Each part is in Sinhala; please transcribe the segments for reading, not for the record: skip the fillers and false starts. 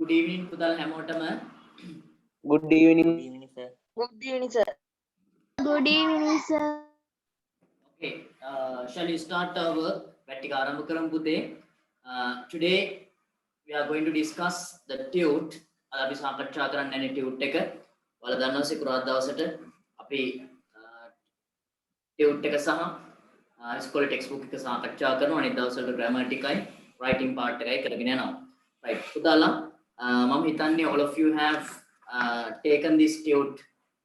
Good evening පුතාලා හැමෝටම. Good evening. Good evening, sir. Good evening, sir. Good evening, sir. Okay, shall we start our work? වැටික ආරම්භ කරමු පුතේ. Today we are going to discuss the tute. අද අපි සාකච්ඡා කරන්න යන්නේ tute එක. ඔයාලා දන්නවා සිකුරාදා දවසට අපි tute එක සහ ඉස්කෝලේ ටෙක්ස්ට් බුක් එක සාකච්ඡා කරනවා. අනිත් දවස්වල grammar ටිකයි writing part එකයි කරගෙන යනවා. Right. පුතාලා මම හිතන්නේ all of you have taken this tute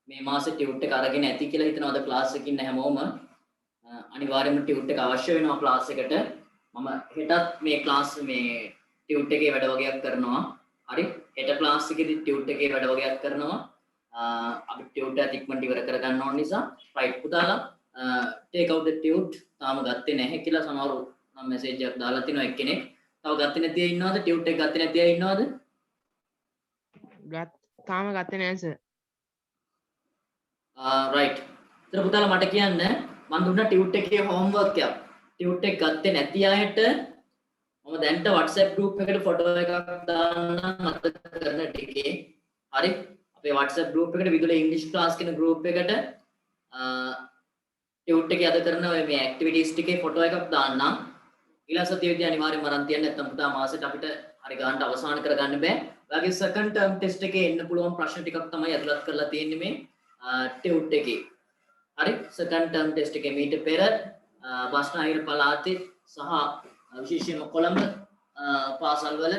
මේ මාසේ tute එක අරගෙන ඇති කියලා හිතනවා. අද ක්ලාස් එකකින් ඉන්න හැමෝම අනිවාර්යයෙන්ම tute එක අවශ්‍ය වෙනවා ක්ලාස් එකට. මම හෙටත් මේ ක්ලාස් මේ tute එකේ වැඩ වගේක් කරනවා. හරි. හෙට ක්ලාස් එකේදී tute එකේ වැඩ වගේක් කරනවා. අපි tute එක ඉක්මනට ඉවර කරගන්න ඕන නිසා. right. පුතාලා take out the tute තාම ගත්තේ නැහැ කියලා සමහරව මම මැසේජ් එකක් දාලා තිනවා එක්කෙනෙක්. තව ගත්තේ නැති අය ඉන්නවද? tute එක ගත්තේ නැති අය ඉන්නවද? තාම ගත්තේ නැහැ සර්. right. ඉතින් පුතාලා මට කියන්න මම දුන්න tute එකේ homework එකක්. tute එක ගත්තේ නැති අයට මම දැන්ට WhatsApp group එකට ෆොටෝ එකක් දාන්න මතක කරන ටිකේ. හරි. අපේ WhatsApp group එකට විදුල English class කියන group එකට tute එකේ අද කරන ඔය මේ activities ටිකේ ෆොටෝ එකක් දාන්නම්. ඊළඟ සතියේදී අනිවාර්යයෙන්ම අරන් තියන්න නැත්නම් පුතා මාසෙට අපිට හරි ගන්නට අවසන් කරගන්න බෑ. ඔයාගේ second term test එකේ එන්න පුළුවන් ප්‍රශ්න ටිකක් තමයි අදලත් කරලා තියෙන්නේ මේ tute එකේ. හරි. second term test එකේ මීට පෙර බස්නාහිර පළාතේ සහ විශේෂයෙන්ම කොළඹ පාසල් වල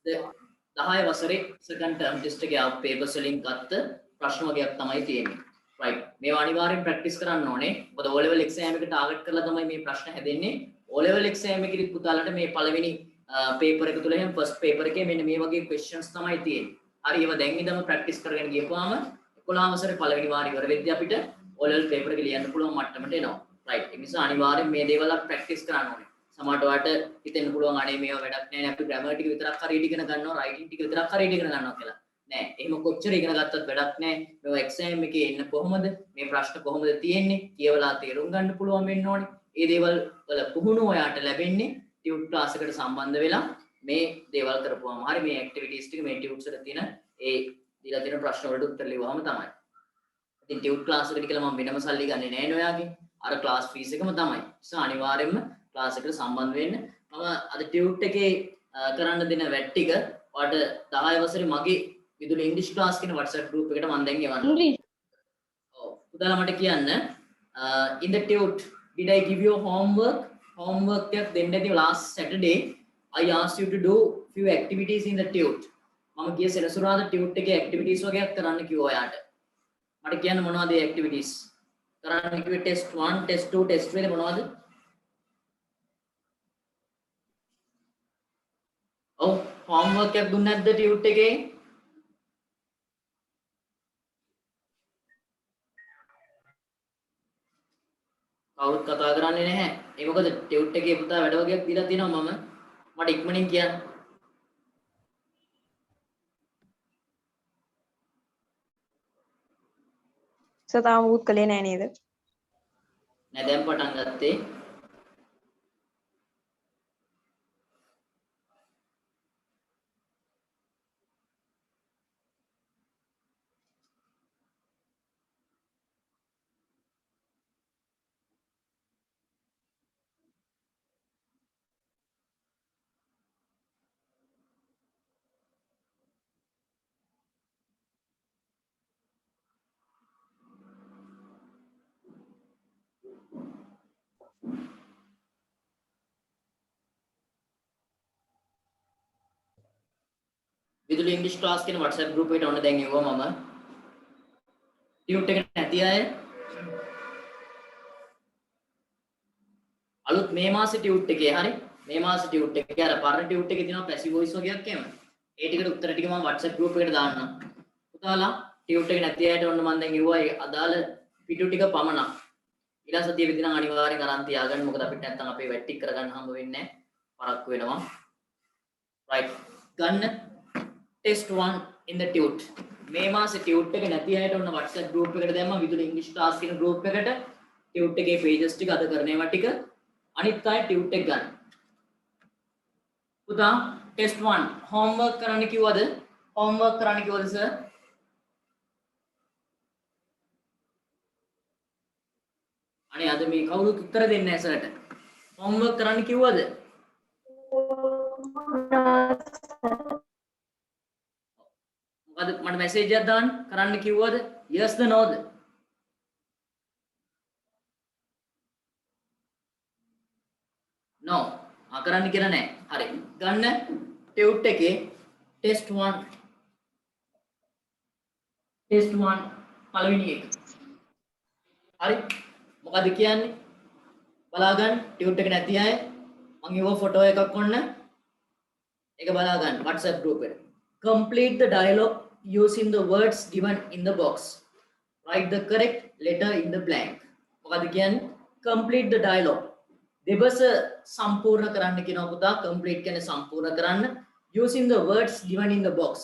10 වසරේ second term test එකේ ආපු papers වලින් ගත්ත ප්‍රශ්න වගේක් තමයි තියෙන්නේ. right. මේවා අනිවාර්යෙන් practice කරන්න ඕනේ. මොකද O level exam එක target කරලා තමයි මේ ප්‍රශ්න හැදෙන්නේ. O level exam එකේදී පුතාලට මේ පළවෙනි paper එක තුල එහෙනම් first paper එකේ මෙන්න මේ වගේ questions තමයි තියෙන්නේ. හරි. ඒවා දැන් ඉඳන්ම practice කරගෙන ගියපුවාම 11 වසරේ පළවෙනි වාරේ ඉවර වෙද්දී අපිට O level paper එක ලියන්න පුළුවන් මට්ටමට එනවා. right. ඒ නිසා අනිවාර්යෙන් මේ දේවල් අපි practice කරන්න ඕනේ. සමහරට ඔයාලට හිතෙන්න පුළුවන් අනේ මේවා වැඩක් නැහැ නේ අපි grammar ටික විතරක් හරියට ඉගෙන ගන්නවා writing ටික විතරක් හරියට ඉගෙන ගන්නවා කියලා. නෑ. එහෙම කොච්චර ඉගෙන ගත්තත් වැඩක් නැහැ. මේවා exam එකේ එන්න කොහොමද? මේ ප්‍රශ්න කොහොමද තියෙන්නේ? කියවලා තේරුම් ගන්න පුළුවන් වෙන්න ඕනේ. මේ දේවල් වල පුහුණුව ඔයාට ලැබෙන්නේ tute class එකට සම්බන්ධ වෙලා මේ දේවල් කරපුවාම. හරි. මේ activities ටික මේ tutes වල තියෙන ඒ දීලා තියෙන ප්‍රශ්න වලට උත්තර ලියවම තමයි. ඉතින් tute class එකට කියලා මම වෙනම සල්ලි ගන්නෙ නෑ නේ ඔයාගේ. අර class fees එකම තමයි. ඒ නිසා අනිවාර්යයෙන්ම class එකට සම්බන්ධ වෙන්න. මම අද tute එකේ කරන්න දෙන වැඩ ටික ඔයාලට 10 වසරේ මගේ විදුලි English class කියන WhatsApp group එකට මම දැන් එවන්නම්. English. ඔව්. පුතාලා මට කියන්න in the tute did I give you homework? Homework එකක් දෙන්න ඇති last Saturday I asked you to do few activities in the tute. මම ගිය සෙනසුරාදා tute එකේ activities වගේක් කරන්න කිව්වා ඔයාට. මට කියන්න මොනවද ඒ activities? කරන්න කිව්වේ test 1, test 2, test 3 මොනවද? ඔව් homework එකක් දුන්නේ නැද්ද tute එකේ? කවුරුත් කතා කරන්නේ නැහැ. ඒ මොකද tute එකේ පුතා වැඩ වගේක් දීලා තියෙනවා මම. මට ඉක්මනින් කියන්න. සර් තාම උත් කලේ නෑ නේද? නෑ දැන් පටන් ගත්තේ. විදුලි English class කියන WhatsApp group එකට ඔන්න දැන් එවුවා මම. tute එක නැති අය අලුත් මේ මාසේ tute එකේ හරි මේ මාසේ tute එකේ අර පරණ tute එකේ තියෙනවා passive voice වගේක් එහෙම. ඒ ටිකට උත්තර ටික මම WhatsApp group එකට දාන්නම්. පුතාලා tute එක නැති අයට ඔන්න මම දැන් එවුවා ඒ අදාළ පිටු ටික පමණක්. ඊළඟ සතියේ විදිහට අනිවාර්යෙන් අරන් තියාගන්න. මොකද අපිට නැත්තම් අපේ වැට් ටික කරගන්න හම්බ වෙන්නේ නැහැ. පරක්කු වෙනවා. right. ගන්න test 1 in the tute. මේ මාසේ tute එක නැති අයට ඔන්න WhatsApp group එකට දැම්මා විදුලි English class කියන group එකට tute එකේ pages ටික අද කරන ඒවා ටික අනිත් අය tute එක ගන්න. පුතා test 1 homework කරන්න කිව්වද? homework කරන්න කිව්වද sir? අනේ අද මේ කවුරුත් උත්තර දෙන්නේ නැහැ sirට. homework කරන්න කිව්වද? මොකද මට message එකක් දාන්න කරන්න කිව්වද? yes ද no ද? no. කරන්න කියලා නැහැ. හරි. ගන්න ටියුට් එකේ test 1 පළවෙනි එක. හරි. මොකද කියන්නේ? බලා ගන්න ටියුට් එක නැති අය මම ඉව ෆොටෝ එකක් ඔන්න ඒක බලා ගන්න WhatsApp group එකට. Complete the dialogue using the words given in the box. Write the correct letter in the blank. මොකද කියන්නේ? Complete the dialogue. දෙබස සම්පූර්ණ කරන්න කියනවා පුතා. complete කියන්නේ සම්පූර්ණ කරන්න using the words given in the box.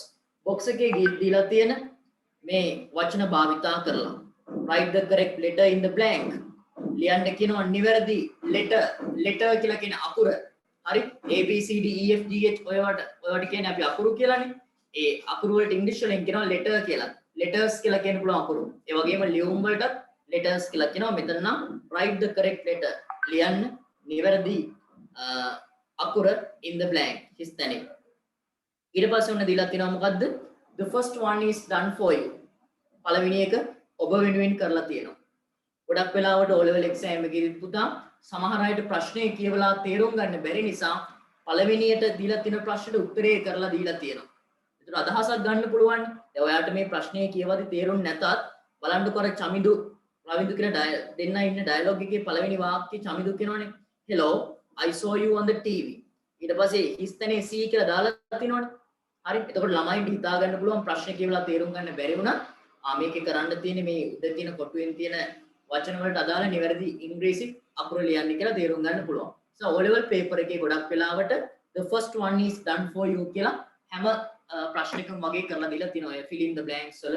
box එකේ දීලා තියෙන මේ වචන භාවිතා කරලා. Write the correct letter in the blank. ලියන්න කියනවා නිවැරදි letter කියලා කියන අකුර. හරි? A B C D E F G H ඔයවට කියන්නේ අපි අකුරු කියලානේ. ඒ අකුරු වලට ඉංග්‍රීසි වලින් කියනවා letter කියලා. letters කියලා කියන්න පුළුවන් අකුරු. ඒ වගේම ලියුම් වලට letters කියලා කියනවා. මෙතන නම් write the correct letter. ලියන්න නිවැරදි අකුර in the blank හිස් තැනේ. ඊට පස්සේ ඔන්න දීලා තියෙනවා මොකද්ද? The first one is done for you. පළවෙනි එක ඔබ වෙනුවෙන් කරලා තියෙනවා. ගොඩක් වෙලාවට O level exam එකේදී පුතා සමහර අයට ප්‍රශ්නේ කියවලා තේරුම් ගන්න බැරි නිසා පළවෙනියට දීලා තියෙන ප්‍රශ්නෙට උත්තරේ කරලා දීලා තියෙනවා. ඒතර අදහසක් ගන්න පුළුවන්. දැන් ඔයාලට මේ ප්‍රශ්නේ කියවද්දි තේරුම් නැතත් බලන්නකො අර චමිදු රවින්දු කියන දෙන්න ඉන්න ඩයලොග් එකේ පළවෙනි වාක්‍යය චමිදු කියනවනේ. Hello, I saw you on the TV. ඊට පස්සේ හිස්තනේ C කියලා දාලා තිනවනේ. හරි. එතකොට ළමයින්ට හිතා ගන්න පුළුවන් ප්‍රශ්නේ කියවලා තේරුම් ගන්න බැරි වුණා. මේකේ කරන්න තියෙන්නේ මේ උඩ තියෙන කොටුවෙන් තියෙන වචන වලට අදාළ නිවැරදි ඉංග්‍රීසි අකුරු ලියන්න කියලා තේරුම් ගන්න පුළුවන්. So O level paper එකේ ගොඩක් වෙලාවට the first one is done for you කියලා හැම ප්‍රශ්නයකම වගේ කරලා දීලා තිනවා. fill in the blanks වල.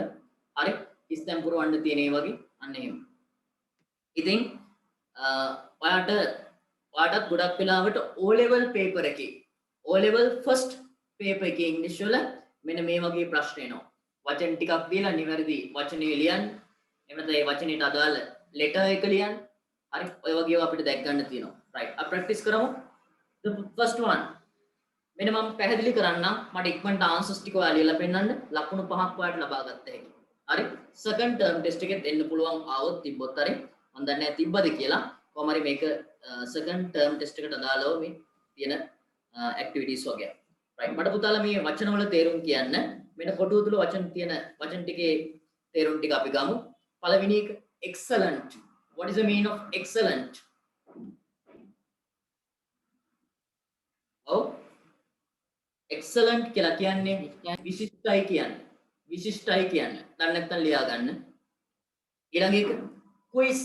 හරි. ඉස්තම් පුරවන්න තියෙන ඒ වගේ අන්න එහෙම. ඉතින් ඔයාටත් ගොඩක් වෙලාවට O level paper එකේ O level first paper එකේ ඉංග්‍රීසි වල මෙන්න මේ වගේ ප්‍රශ්න එනවා. වචන ටිකක් දීලා නිවැරදි වචනේ ලියන්න. එහෙම නැත්නම් ඒ වචනේට අදාළ letter එක ලියන්න. හරි. ඔය වගේ ඒවා අපිට දැක් ගන්න තියෙනවා. right. අපි practice කරමු. The first one. මෙන්න මම පැහැදිලි කරන්නම්. මට ඉක්මනට answers ටික ඔයාලා ලියලා පෙන්නන්න. ලකුණු 5ක් ඔයාලට ලබා ගන්න හැකියි. හරි. second term test එකෙත් එන්න පුළුවන් ආවොත් තිබ්බොත් හරි. මම දන්නේ නැහැ තිබ්බද කියලා. කොහොම හරි මේක second term test එකට අදාළව මේ තියෙන activities වගේ. right. මට පුතාලා මේ වචන වල තේරුම් කියන්න. මෙන්න කොටුව තුල වචන තියෙන වචන ටිකේ තේරුම් ටික අපි ගමු. පළවෙනි එක excellent. What is the meaning of excellent? Oh, excellent කියලා කියන්නේ විශිෂ්ටයි කියන්නේ. විශිෂ්ටයි කියන්නේ. දැන් නැත්තම් ලියා ගන්න. ඊළඟ එක quiz.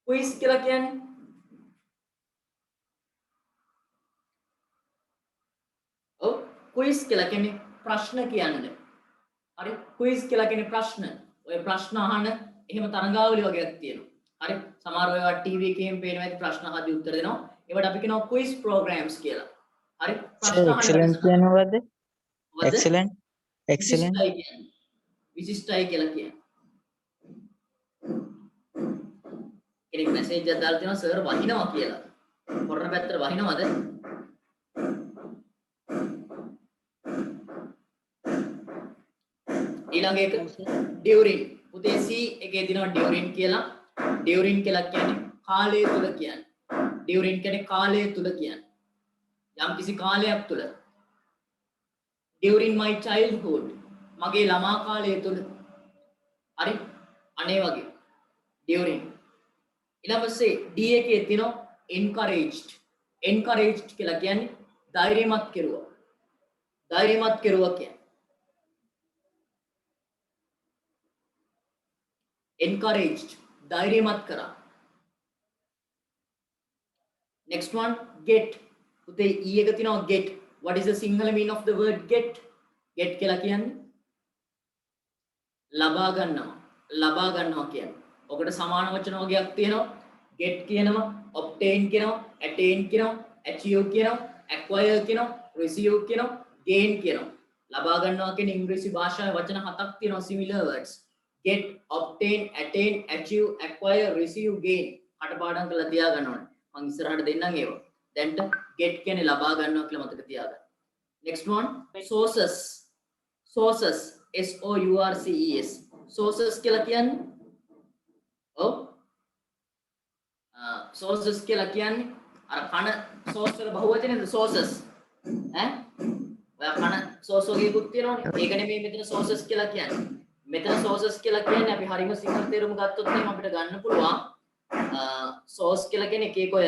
quiz කියලා කියන්නේ ඔව් quiz කියලා කියන්නේ ප්‍රශ්න කියන්නේ. හරි. quiz කියලා කියන්නේ ප්‍රශ්න. ඔය ප්‍රශ්න අහන එහෙම තරඟාවලි වගේක් තියෙනවා. හරි. සමහර ඒවා ටීවී එකෙන් පේනවා ඇති ප්‍රශ්න අහද්දි උත්තර දෙනවා. ඒවට අපි කියනවා quiz programs කියලා. හරි. ප්‍රශ්න අහන excellent කියන්නේ මොකද්ද? මොකද්ද? excellent විශිෂ්ටයි කියලා කියන්නේ. කෙනෙක් මැසේජ් එකක් දාලා තියෙනවා සර් වහිනවා කියලා. කොරණ පැත්තට වහිනවද? ඊළඟ එක during. පුතේ C එකේ දිනවා during කියලා. during කියලා කියන්නේ කාලය තුල කියන්නේ. during කියන්නේ කාලය තුල කියන්නේ. යම් කිසි කාලයක් තුල. during my childhood. මගේ ළමා කාලය තුල. හරි. අනේ වගේ. during. ඊළඟ පස්සේ D එකේ තියෙනවා encouraged. encouraged කියලා කියන්නේ ධෛර්යමත් කෙරුවා. ධෛර්යමත් කෙරුවා කියන්නේ. encouraged ධෛර්යමත් කරා. next one get. පුතේ E එක තියෙනවා get. what is the sinhala meaning of the word get? get කියලා කියන්නේ ලබා ගන්නවා කියන්නේ. ඔකට සමාන වචන වර්ගයක් තියෙනවා. get කියනවා, obtain කියනවා, attain කියනවා, achieve කියනවා, acquire කියනවා, receive කියනවා gain කියනවා. ලබා ගන්නවා කියන ඉංග්‍රීසි භාෂාවේ වචන හතක් තියෙනවා similar words. get, obtain, attain, achieve, acquire, receive, gain. කටපාඩම් කරලා තියා ගන්න ඕනේ. මම ඉස්සරහට දෙන්නම් ඒවා. දැන්ට get කියන්නේ ලබා ගන්නවා කියලා මතක තියාගන්න. Next one, sources. Sources, S O U R C E S. Sources කියලා කියන්නේ ඔව් sources කියලා කියන්නේ අර කන source වල බහුවචනේද sources ඈ ඔයා කන source වගේකුත් තියෙනවනේ ඒක නෙමෙයි මෙතන sources කියලා කියන්නේ මෙතන sources කියලා කියන්නේ අපි හරියම සිංහල තේරුම ගත්තොත් එහෙනම් අපිට ගන්න පුළුවන් source කියලා කියන්නේ එක එක ඔය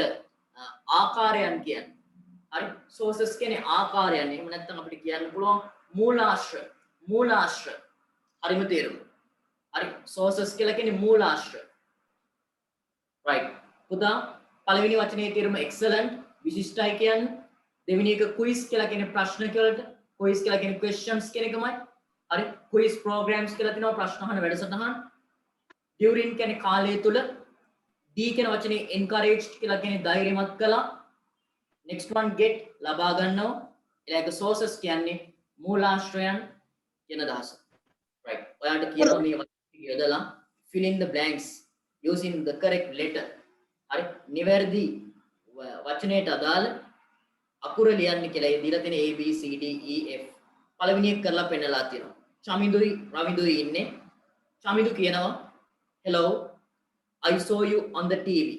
ආකාරයන් කියන්නේ හරි sources කියන්නේ ආකාරයන් එහෙම නැත්නම් අපිට කියන්න පුළුවන් මූලාශ්‍ර හරිම තේරුම හරි sources කියලා කියන්නේ මූලාශ්‍ර right පුතා පළවෙනි වචනේ තේරුම excellent විශිෂ්ටයි කියන්නේ දෙවෙනි එක quiz කියලා කියන්නේ ප්‍රශ්න වලට quiz කියලා කියන්නේ questions කියන එකමයි හරි quiz programs කියලා තියෙනවා ප්‍රශ්න අහන වැඩසටහන් during කියන්නේ කාලය තුල D කියන වචනේ encouraged කියලා කියන්නේ ධෛර්යමත් කළා next one get ලබා ගන්නවා ඊළඟ sources කියන්නේ මූලාශ්‍රයන් කියන අදහස right ඔයාලට කියනවා මේ වචනේ යොදලා fill in the blanks using the correct letter හරි නිවැරදි වචනයට අදාළ අකුර ලියන්න කියලා ඒ දීලා තියෙන A B C D E F පළවෙනි එක කරලා පෙන්නලා තියෙනවා චමිදුයි රවිදුයි ඉන්නේ චමිදු කියනවා hello I saw you on the TV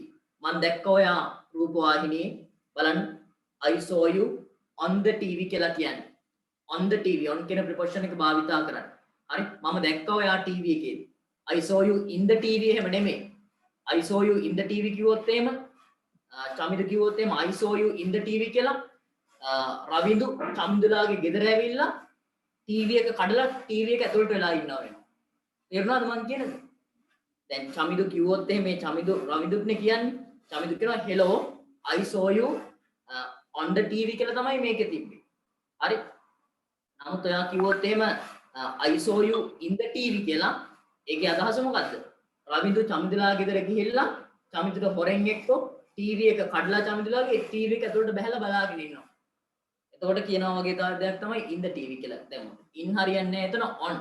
මම දැක්ක ඔයා රූපවාහිනියේ බලන්න I saw you on the TV කියලා කියන්නේ on the TV on කියන ප්‍රපෝෂන් එක භාවිතා කරන්න හරි මම දැක්ක ඔයා TV එකේදී I saw you in the TV එහෙම නෙමෙයි I saw you in the TV කිව්වොත් එහෙම චමිදු කිව්වොත් එහෙම I saw you in the TV කියලා රවිදු චමිදුලාගේ ගෙදර ඇවිල්ලා TV එක කඩලා TV එක ඇතුළට වෙලා ඉන්නවා වෙනවා තේරුණාද මං කියන්නේ දැන් චමිදු කිව්වොත් එහෙම මේ චමිදු රවිදුත්නේ කියන්නේ චමිදු කියනවා hello I saw you on the TV කියලා තමයි මේකේ තිබ්බේ හරි නමුත් ඔයා කිව්වොත් එහෙම I saw you in the TV කියලා ඒකේ අදහස මොකද්ද රවිදු චමිදුලා ගෙදර ගිහිල්ලා චමිදුට හොරෙන් එක්කෝ TV එක කඩලා චමිදුලාගේ TV එක ඇතුළට බහැලා බලාගෙන ඉන්නවා. එතකොට කියනවා වගේ දෙයක් තමයි in the TV කියලා දැම්මොත්. in හරියන්නේ නැහැ එතන on.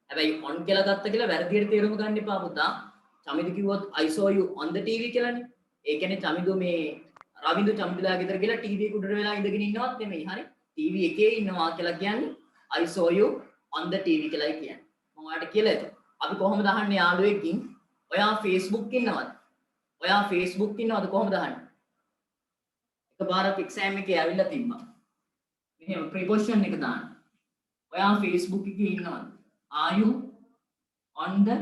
හැබැයි on කියලා ගත්ත කියලා වැරදියට තේරුම් ගන්න එපා පුතා. චමිදු කිව්වොත් I saw you on the TV කියලානේ. ඒ කියන්නේ චමිදු මේ රවිදු චමිදුලා ගෙදර ගිහලා TV එක උඩට වෙලා ඉඳගෙන ඉන්නවත් නෙමෙයි. හරි. TV එකේ ඉන්නවා කියලා කියන්නේ I saw you on the TV කියලායි කියන්නේ. මම ඔයාලට කියලා ඇත. අපි කොහොමද අහන්නේ යාළුවෙක්ගෙන් ඔයා Facebook ඉන්නවද? ඔයා Facebook ඉන්නවද කොහොමද අහන්නේ? එකපාරක් එක්සෑම් එකේ ඇවිල්ලා තිබ්බා. මෙහෙම ප්‍රිපොසිෂන් එක දාන්න. ඔයා Facebook එකේ ඉන්නවද? Are you on the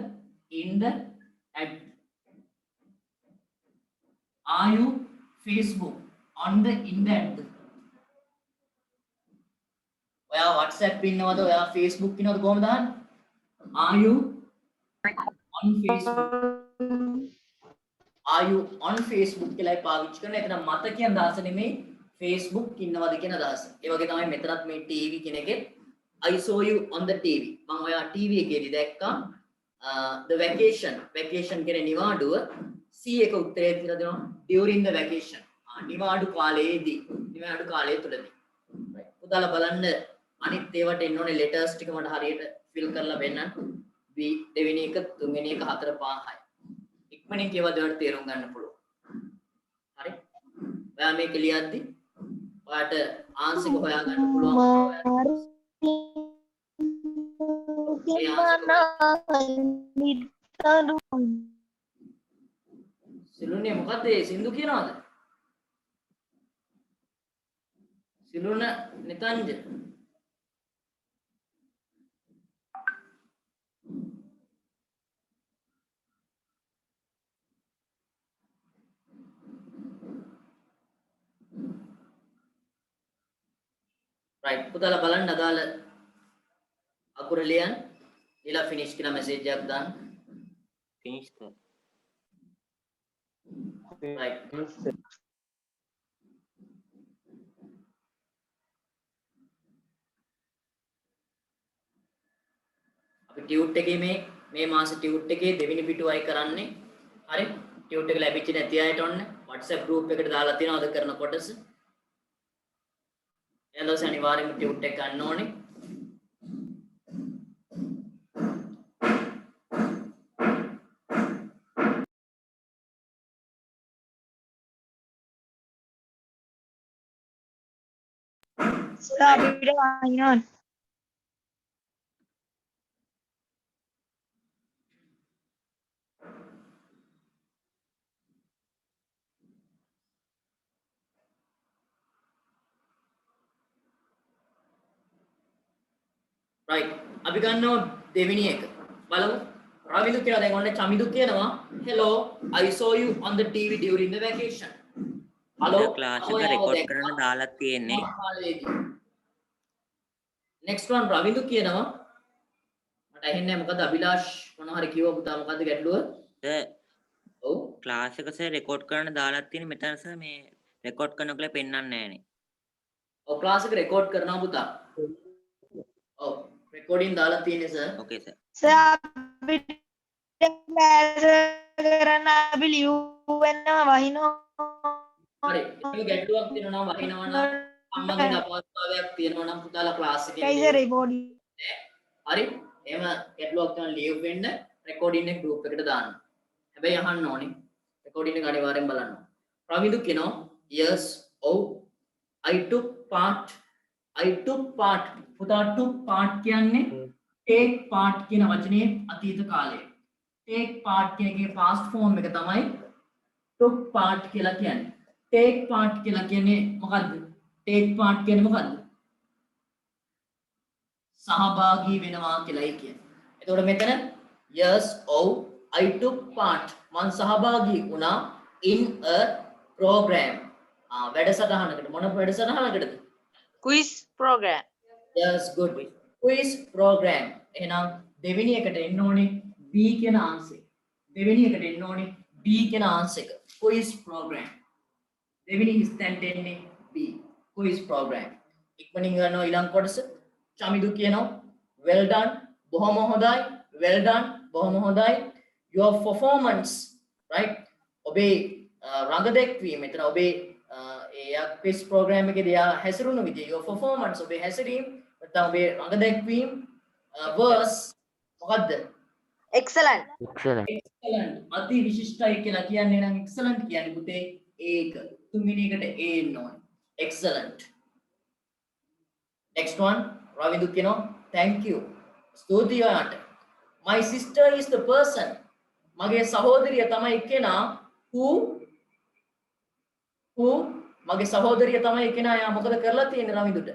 in the at Are you Facebook on the in the at ඔයා WhatsApp ඉන්නවද? ඔයා Facebook ඉන්නවද කොහොමද අහන්නේ? Are you on Facebook Are you on Facebook කියලා පාවිච්චි කරන එතන මත කියන දාස නෙමෙයි Facebook ඉන්නවද කියන දාස. ඒ වගේ තමයි මෙතනත් මේ TV කියන එකේ I saw you on the TV. මම ඔයා TV එකේදී දැක්කා the vacation කියන නිවාඩුව C එක උත්තරේ කියලා දෙනවා during the vacation. නිවාඩු කාලයේදී නිවාඩු කාලය තුලදී. right. උදාලා බලන්න අනිත් ඒවට එන්න ඕනේ letters ටික මට හරියට fill කරලා වෙන්නන්න. B දෙවෙනි එක තුන්වෙනි එක හතර පහ හය. ඉක්මනින් කියව දෙවට තේරුම් ගන්න පුළුවන්. හරි? ඔයා මේක ලියද්දි ඔයාට ආන්සර් එක හොයා ගන්න පුළුවන්. සිලුනේ මොකද්ද සින්දු කියනවාද? සිලුන නිතංජ right පුතාලා බලන්න අදාළ අකුර ලියන්න ඊළඟ finish කියලා message එකක් දාන්න finish sir right finish sir අපි ටියුට් එකේ මේ මාස ටියුට් එකේ දෙවෙනි පිටුවයි කරන්නේ හරි ටියුට් එක ලැබිච්ච නැති අයට ඔන්න WhatsApp group එකට දාලා තියෙනවා අද කරන කොටස ඊට පස්සේ අනිවාර්යෙන්ම ටියුට් එක ගන්න ඕනේ. සර් අපිට වහිනවා. right අපි ගන්නවා දෙවෙනි එක බලමු රවිදු කියලා දැන් ඔන්න චමිදු කියනවා hello I saw you on the TV during the vacation hello class එක රෙකෝඩ් කරන්න දාලා තියෙන්නේ. next one රවිදු කියනවා මට ඇහෙන්නේ නැහැ මොකද අභිලාෂ් මොන හරි කිව්වා පුතා මොකද්ද ගැටලුව ඔව් ක්ලාස් එක සර් රෙකෝඩ් කරන්න දාලා තියෙන්නේ මෙතන සර් මේ රෙකෝඩ් කරනකොට පෙන්වන්නේ නැහනේ. ඔව් ක්ලාස් එක රෙකෝඩ් කරනවා පුතා ඔව් රෙකෝඩින් දාලා තියෙන්නේ සර් ඕකේ සර්. සර් අපිට ක්ලාස් කරන්න අපි ලියුවෙන්නවා වහිනවා. හරි ඒක ගැටලුවක් තියෙනවා නම් වහිනවා නම් අම්මගේ අපහසුතාවයක් තියෙනවා නම් පුතාලා ක්ලාස් එකේ කයිසර් රිපෝඩ් හරි එහෙම ගැටලුවක් තියෙනවා ලීව් වෙන්න රෙකෝඩින් එක ගෲප් එකට දාන්න හැබැයි අහන්න ඕනේ රෙකෝඩින් එක අනිවාර්යෙන් බලන්න රවිදු කියනවා yes oh I took part පුතා took part කියන්නේ take part කියන වචනේ අතීත කාලයේ take part කියන එකේ past form එක තමයි took part කියලා කියන්නේ take part කියලා කියන්නේ මොකද්ද take part කියන්නේ මොකද්ද සහභාගී වෙනවා කියලායි කියන්නේ. එතකොට මෙතන yes oh I took part මම සහභාගී වුණා in a program. වැඩසටහනකට මොන වැඩසටහනකටද? quiz program. yes good quiz program. එහෙනම් දෙවෙනි එකට එන්න ඕනේ B කියන answer. දෙවෙනි එකට එන්න ඕනේ B කියන answer එක. quiz program. දෙවෙනි හිස්තැනට එන්නේ B quiz program. ඉක්මනින් ගන්නවා ඊළඟ කොටස. චමිදු කියනවා well done බොහොම හොඳයි well done බොහොම හොඳයි your performance right ඔබේ රඟ දැක්වීම මෙතන ඔබේ ඒ quiz program එකේදී හැසිරුණු විදිය your performance ඔබේ හැසිරීම නැත්නම් ඔබේ රඟ දැක්වීම was මොකද්ද excellent excellent අති විශිෂ්ටයි කියලා කියන්නේ නම් excellent කියන්නේ පුතේ ඒක තුන්වෙනි එකට A එන්න ඕනේ excellent next one Ravindu කියනවා thank you ස්තුතියි ඔයාට my sister is the person මගේ සහෝදරිය තමයි කෙනා who මගේ සහෝදරිය තමයි කෙනා යා මොකද කරලා තියෙන්නේ රවින්දුට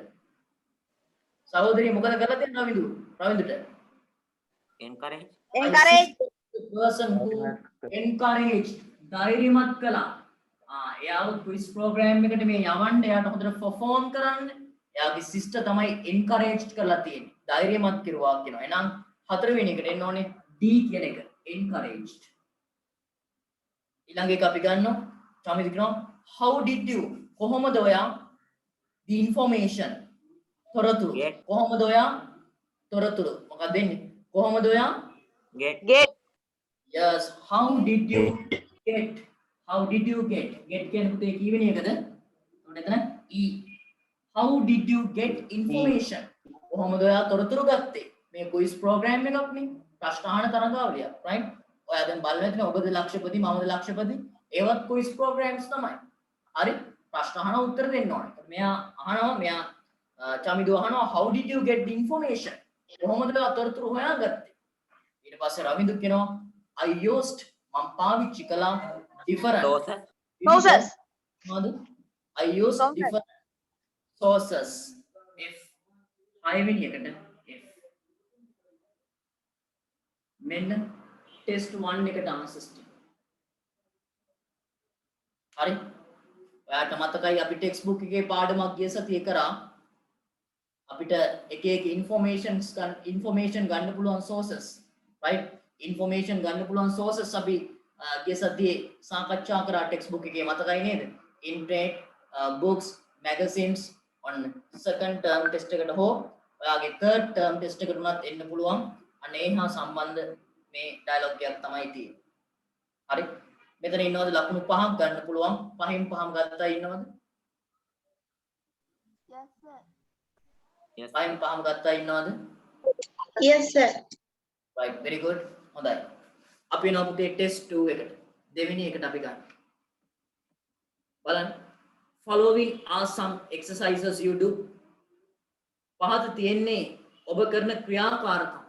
සහෝදරිය මොකද කරලා තියෙන්නේ රවින්දුට encourage the person who encouraged ධෛර්යමත් කළා එයාව quiz program එකට මේ යවන්න එයාට හොඳට perform කරන්න එයාගේ සිස්ටර් තමයි encouraged කරලා තියෙන්නේ. ධෛර්යමත් කිරුවා කියනවා. එහෙනම් හතරවෙනි එකට එන්න ඕනේ D කියන එක. encouraged. ඊළඟ එක අපි ගන්නවා. චමිත කියනවා how did you කොහොමද ඔයා the information තොරතුරු කොහොමද ඔයා තොරතුරු මොකක්ද දෙන්නේ? කොහොමද ඔයා get yes how did you get get කියන්නේ පුතේ කීවෙනි එකද? එතන E how did you get information කොහොමද ඔයා තොරතුරු ගත්තේ මේ quiz program එකක් නේ ප්‍රශ්න අහන තරඟාවලිය right ඔයා දැන් බලන්න තියෙන ඔබද ලක්ෂපති මමද ලක්ෂපති ඒවත් quiz programs තමයි හරි ප්‍රශ්න අහන උත්තර දෙන්න ඕනේ මෙයා අහනවා චමිදු අහනවා how did you get the information කොහොමද ඔයා තොරතුරු හොයාගත්තේ ඊට පස්සේ රවින්දු කියනවා I used මම පාවිච්චි කළා different sources I used different sources if හයවෙනි එකට if මෙන්න test 1 එකට answers ටික හරි ඔයාලට මතකයි අපි ටෙක්ස්ට් බුක් එකේ පාඩමක් ගිය සතියේ කරා අපිට එක එක information ගන්න පුළුවන් sources right information ගන්න පුළුවන් sources අපි ගිය සතියේ සාකච්ඡා කරා ටෙක්ස්ට් බුක් එකේ මතකයි නේද internet books magazines on second term test එකට හෝ ඔයාගේ third term test එකට උනත් එන්න පුළුවන් අනේ හා සම්බන්ධ මේ ඩයලොග් එකක් තමයි තියෙන්නේ හරි මෙතන ඉන්නවද ලකුණු පහක් ගන්න පුළුවන් පහෙන් පහම ගත්තා ඉන්නවද yes sir Yes. පහෙන් පහම ගත්තා ඉන්නවද? Yes, sir. right very good හොඳයි අපි යනවා පුතේ test 2 එකට දෙවෙනි එකට අපි ගන්න බලන්න following are some exercises you do පහත තියෙන්නේ ඔබ කරන ක්‍රියාකාරකම්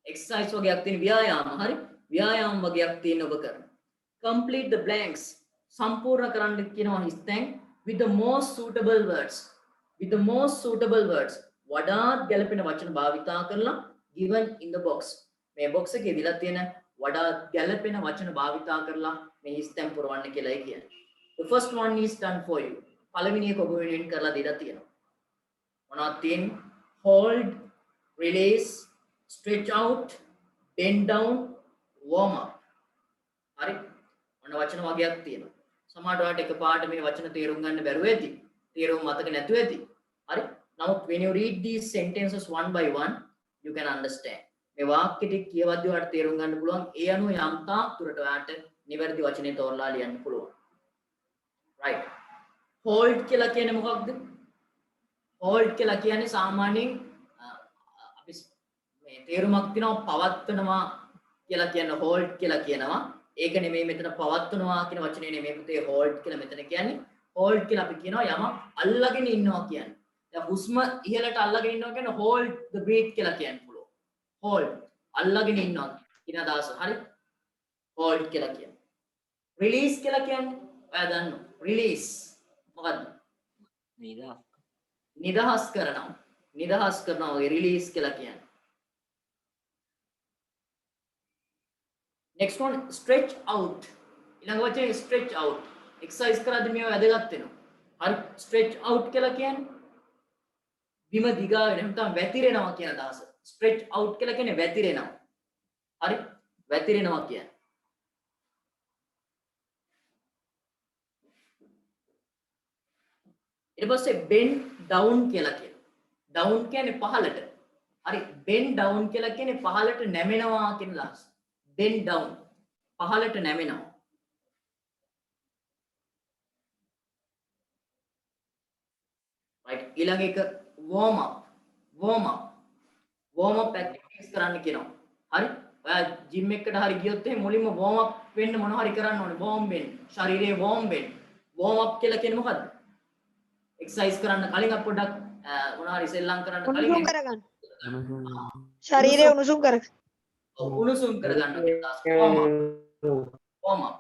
exercise වගේක් තියෙන ව්‍යායාම හරි ව්‍යායාම වගේක් තියෙන ඔබ කරන complete the blanks සම්පූර්ණ කරන්න කියනවා හිස්තැන් with the most suitable words වඩාත් ගැළපෙන වචන භාවිතා කරලා given in the box මේ box එකේ දීලා තියෙන වඩාත් ගැළපෙන වචන භාවිතා කරලා මේ හිස්තැන් පුරවන්න කියලායි කියන්නේ. The first one is done for you. පළවෙනි එක ඔබ වෙනුවෙන් කරලා දීලා තියෙනවා. මොනවද තියෙන්නේ? Hold, release, stretch out, bend down, warm up. හරි. ඔන්න වචන වගේක් තියෙනවා. සමහරවිට ඔයාලට එකපාරට මේ වචන තේරුම් ගන්න බැරුව ඇති. තේරුම් මතක නැතුව ඇති. හරි. Now when you read these sentences one by one you can understand. මේ වාක්‍ය ටික කියවද්දී ඔයාලට තේරුම් ගන්න පුළුවන් ඒ අනුව යම් තාක් දුරට ඔයාලට නිවැරදි වචනේ තෝරලා ලියන්න පුළුවන්. right. hold කියලා කියන්නේ මොකක්ද? hold කියලා කියන්නේ සාමාන්‍යයෙන් අපි මේ තේරුමක් තියෙනවා පවත්වනවා කියලා කියන hold කියලා කියනවා. ඒක නෙමෙයි මෙතන පවත්වනවා කියන වචනේ නෙමෙයි පුතේ hold කියලා මෙතන කියන්නේ. hold කියලා අපි කියනවා යමක් අල්ලගෙන ඉන්නවා කියන්නේ. දැන් හුස්ම ඉහළට අල්ලගෙන ඉන්නවා කියන්නේ hold the breath කියලා කියන්න පුළුවන්. hold අල්ලගෙන ඉන්නවා කියන අදහස. හරි? hold කියලා කියන්නේ. release කියලා කියන්නේ ඔයා දන්නවා. release මොකද්ද? නිදහස් කරනවා. නිදහස් කරනවා වගේ release කියලා කියන්නේ. next one stretch out. ඊළඟ වචනේ stretch out. exercise කරද්දී මේව වැදගත් වෙනවා. හරි? stretch out කියලා කියන්නේ බිම දිගා වෙන නැත්නම් වැතිරෙනවා කියන අදහස. stretch out කියලා කියන්නේ වැතිරෙනවා. හරි? වැතිරෙනවා කියන්නේ. ඊට පස්සේ bend down කියලා කියනවා. down කියන්නේ පහළට. හරි? bend down කියලා කියන්නේ පහළට නැමෙනවා කියන අදහස. bend down පහළට නැමෙනවා. right ඊළඟ එක warm up activities කරන්න කියනවා. හරි? ඔයා gym එකකට හරි ගියොත් එහෙනම් මුලින්ම warm up වෙන්න මොන හරි කරන්න ඕනේ. warm වෙන්න. ශරීරයේ warm වෙන්න. warm up කියලා කියන්නේ මොකද්ද? exercise කරන්න කලින් අපි පොඩ්ඩක් මොන හරි සෙල්ලම් කරන්න කලින් උණුසුම් කරගන්න. ශරීරය උණුසුම් කරගන්න. උණුසුම් කරගන්න warm up.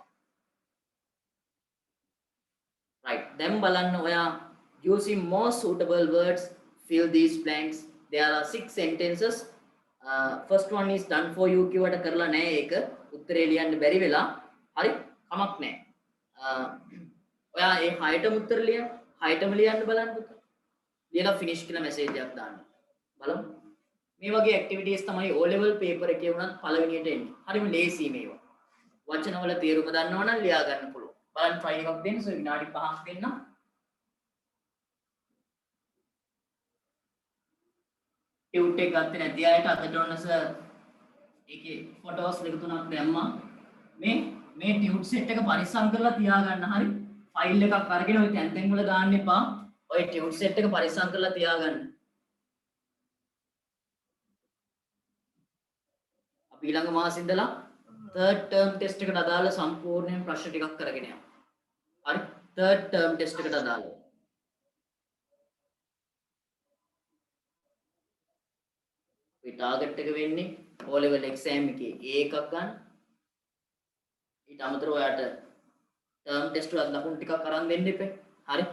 right දැන් බලන්න ඔයා using more suitable words fill these blanks. There are 6 sentences. First one is done for you කිව්වට කරලා නැහැ ඒක. උත්තරේ ලියන්න බැරි වෙලා. හරි? කමක් නැහැ. ඔයා ඒ 6ටම උත්තර ලියන්න. 6ටම ලියන්න බලන්න පුතා. ලියලා finish කියලා මැසේජ් එකක් දාන්න. බලමු. මේ වගේ activities තමයි O level paper එකේ වුණත් පළවෙනියට එන්නේ. හරිම ලේසි මේවා. වචනවල තේරුම දන්නවනම් ලියා ගන්න පුළුවන්. බලන්න try එකක් දෙන්න. so විනාඩි 5ක් දෙන්න. ටියුට් එක ගත්තේ නැති අයට අදට ඔන්න සර් ඒකේ ෆොටෝස් දෙක තුනක් දැම්මා මේ ටියුට් සෙට් එක පරිස්සම් කරලා තියාගන්න හරි ෆයිල් එකක් අරගෙන ඔය තැන් තැන් වල දාන්න එපා ඔය ටියුට් සෙට් එක පරිස්සම් කරලා තියාගන්න අපි ඊළඟ මාසෙ ඉඳලා third term test එකට අදාළ සම්පූර්ණ ප්‍රශ්න ටිකක් කරගෙන යමු හරි third term test එකට අදාළව මේ ටාගට් එක වෙන්නේ O level exam එකේ A එකක් ගන්න. ඊට අමතරව ඔයාලට term test වල ලකුණු ටිකක් අරන් දෙන්න එපේ. හරි?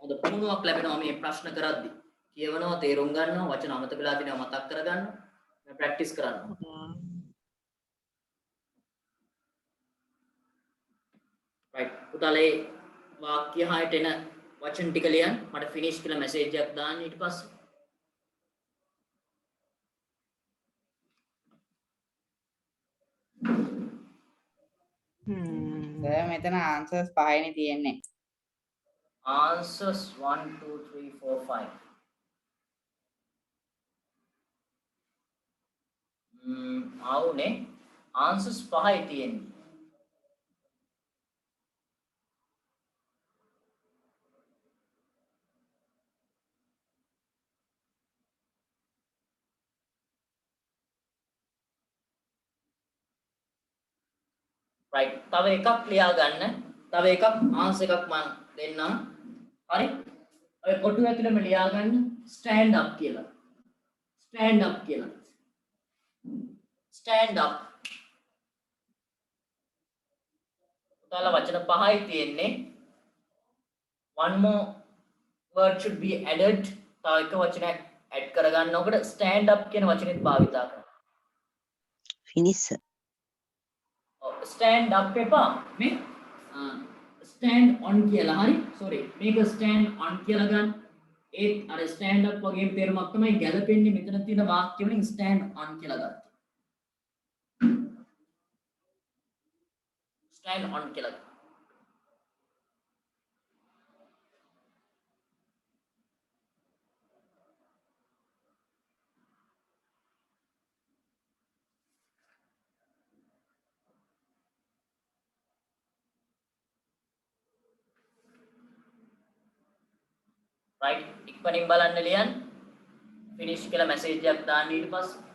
හොඳ පුහුණුවක් ලැබෙනවා මේ ප්‍රශ්න කරද්දී. කියවනවා, තේරුම් ගන්නවා, වචන අමතක වෙලා තියෙනවා මතක් කරගන්නවා. මේ ප්‍රැක්ටිස් කරනවා. right. පුතාලේ වාක්‍ය හයට එන වචන ටික ලියන්න. මට finish කියලා මැසේජ් එකක් දාන්න ඊට පස්සේ සර් මෙතන ආන්සර්ස් පහයිනේ තියෙන්නේ. answers 1 2 3 4 5 ආවුනේ answers පහයි තියෙන්නේ right තව එකක් ලියා ගන්න තව එකක් ආන්සර් එකක් මම දෙන්නම් හරි ඔය කොටුව ඇතුළේම ලියා ගන්න stand up කියලා stand up කියලා stand up උතාලා වචන පහයි තියෙන්නේ one more word should be added තව එක වචනයක් add කරගන්න ඕකට stand up කියන වචනේත් භාවිතා කරනවා finish stand up එපා මේ stand on කියලා හරි sorry මේක stand on කියලා ගන්න ඒත් අර stand up වගේම තේරුමක් තමයි ගැලපෙන්නේ මෙතන තියෙන වාක්‍ය වලින් stand on කියලා ගන්න stand on කියලා ගන්න right ඉක්මනින් බලන්න ලියන්න finish කියලා message එකක් දාන්න ඊට පස්සේ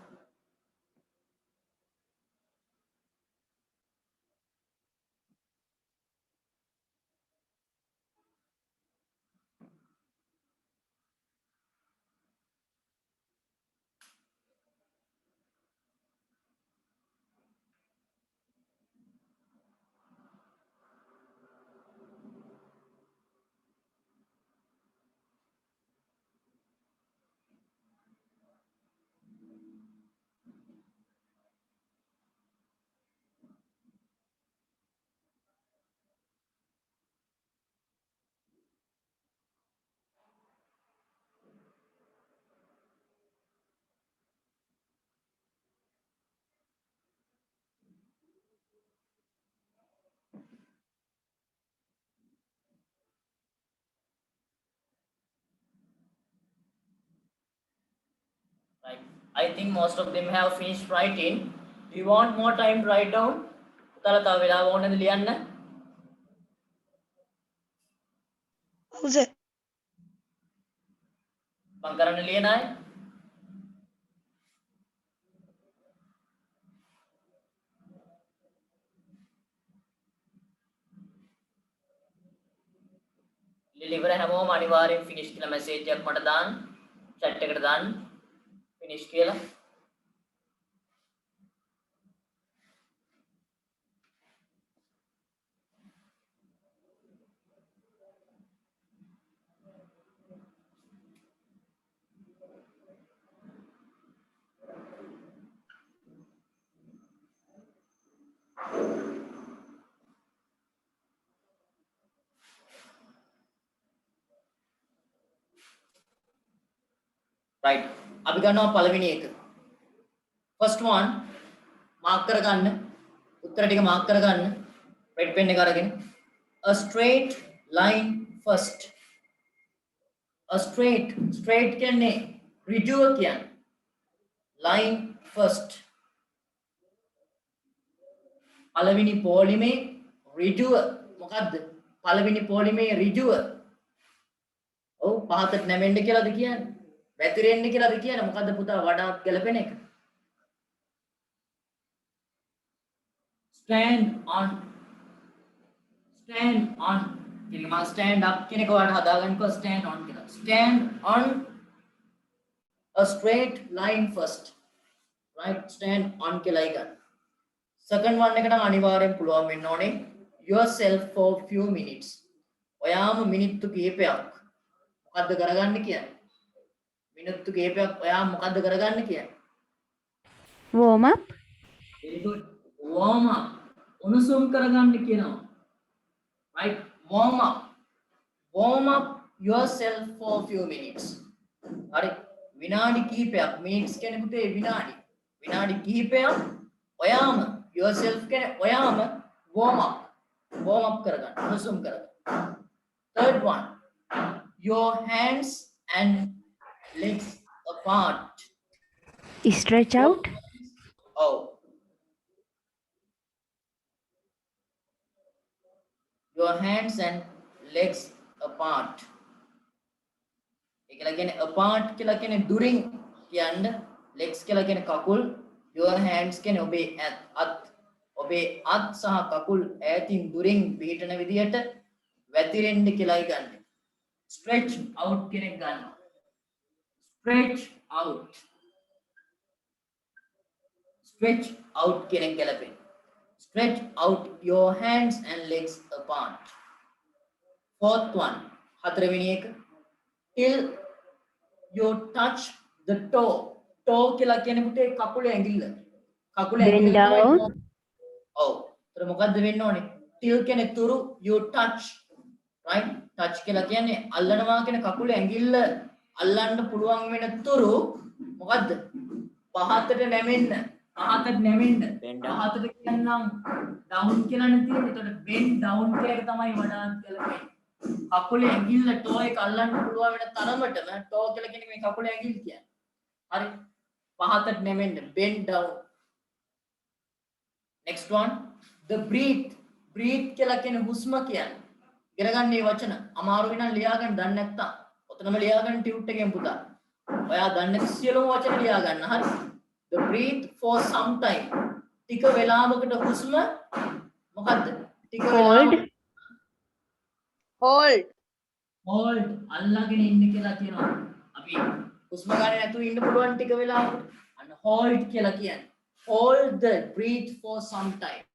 right I think most of them have finished writing do you want more time to write down උතාලා තව වෙලාව ඕනද ලියන්න ඔව් සර් මම කරන්න ලියන අය ලියලා ඉවර හැමෝම අනිවාර්යෙන් finish කියලා message එකක් මට දාන්න chat එකට දාන්න finish කියලා right අපි ගන්නවා පළවෙනි එක first one mark කරගන්න උත්තර ටික mark කරගන්න red pen එක අරගෙන a straight line first a straight කියන්නේ ඍජුව කියන්නේ line first පළවෙනි පොලිමේ ඍජුව මොකද්ද පළවෙනි පොලිමේ ඍජුව ඔව් පහතට නැමෙන්න කියලාද කියන්නේ වැතිරෙන්න කියලාද කියන්නේ මොකද්ද පුතා වඩාත් ගැලපෙන එක stand on කියන මම stand up කියන එක ඔයාලට හදාගන්නකෝ stand on කියලා stand on a straight line first right stand on කියලා ඉගන්න second one එකට අනිවාර්යෙන් පුළුවන් වෙන්න ඕනේ yourself for few minutes ඔයාම මිනිත්තු කිහිපයක් මොකද්ද කරගන්න කියන්නේ මිනිත්තු කිහිපයක් ඔයා මොකද්ද කරගන්න කියන්නේ warm up very good warm up උණුසුම් කරගන්න කියනවා right warm up yourself for few minutes හරි විනාඩි කිහිපයක් minutes කියන්නේ පුතේ විනාඩි කිහිපයක් ඔයාම yourself කියන්නේ ඔයාම warm up කරගන්න උණුසුම් කරගන්න third one your hands and legs apart stretch out oh your hands and legs apart එකලා කියන්නේ apart කියලා කියන්නේ දුරින් කියන්නේ legs කියලා කියන්නේ කකුල් your hands කියන්නේ ඔබේ අත් ඔබේ අත් සහ කකුල් ඈතින් දුරින් පිහිටන විදිහට වැතිරෙන්න කියලායි ගන්න. stretch out කෙනෙක් ගන්නවා. stretch out. stretch out කෙනෙක් ගැලපෙන. stretch out your hands and legs apart. Fourth one, හතරවෙනි එක till you touch the toe. toe කියලා කියන්නේ පුතේ කකුලේ ඇඟිල්ල. කකුලේ Bend ඇඟිල්ල තමයි down. ඔව්. ඒතර මොකද්ද වෙන්න ඕනේ? till කියන්නේ තුරු you touch. right? touch කියලා කියන්නේ අල්ලනවා කියන කකුලේ ඇඟිල්ල අල්ලන්න පුළුවන් වෙන තුරු මොකද්ද? පහතට නැමෙන්න. පහතට නැමෙන්න. Bend down. පහතට කියන්නම් down කියලානේ තියෙන්නේ. ඒතකොට bend down කියන එක තමයි වඩාත් ගැලපෙන්නේ. කකුලේ ඇඟිල්ල toe එක අල්ලන්න පුළුවන් වෙන තරමටම toe කියලා කියන්නේ මේ කකුලේ ඇඟිල්ල කියන්නේ. හරි. පහතට නැමෙන්න bend down. Next one, the breathe. breathe කියලා කියන්නේ හුස්ම කියන්නේ. ඉගෙන ගන්න මේ වචන අමාරු වෙනම් ලියා ගන්න දන්නේ නැත්තම් ඔතනම ලියා ගන්න ටියුට් එකෙන් පුතා. ඔයා දන්නේ නැති සියලුම වචන ලියා ගන්න. හරි. the breathe for some time. ටික වෙලාවකට හුස්ම මොකද්ද? ටික Hold. Hold. hold අල්ලගෙන ඉන්න කියලා කියනවා. අපි හුස්ම ගන්න නැතුව ඉන්න පුළුවන් ටික වෙලාවකට. අන්න hold කියලා කියන්නේ. hold the breathe for some time.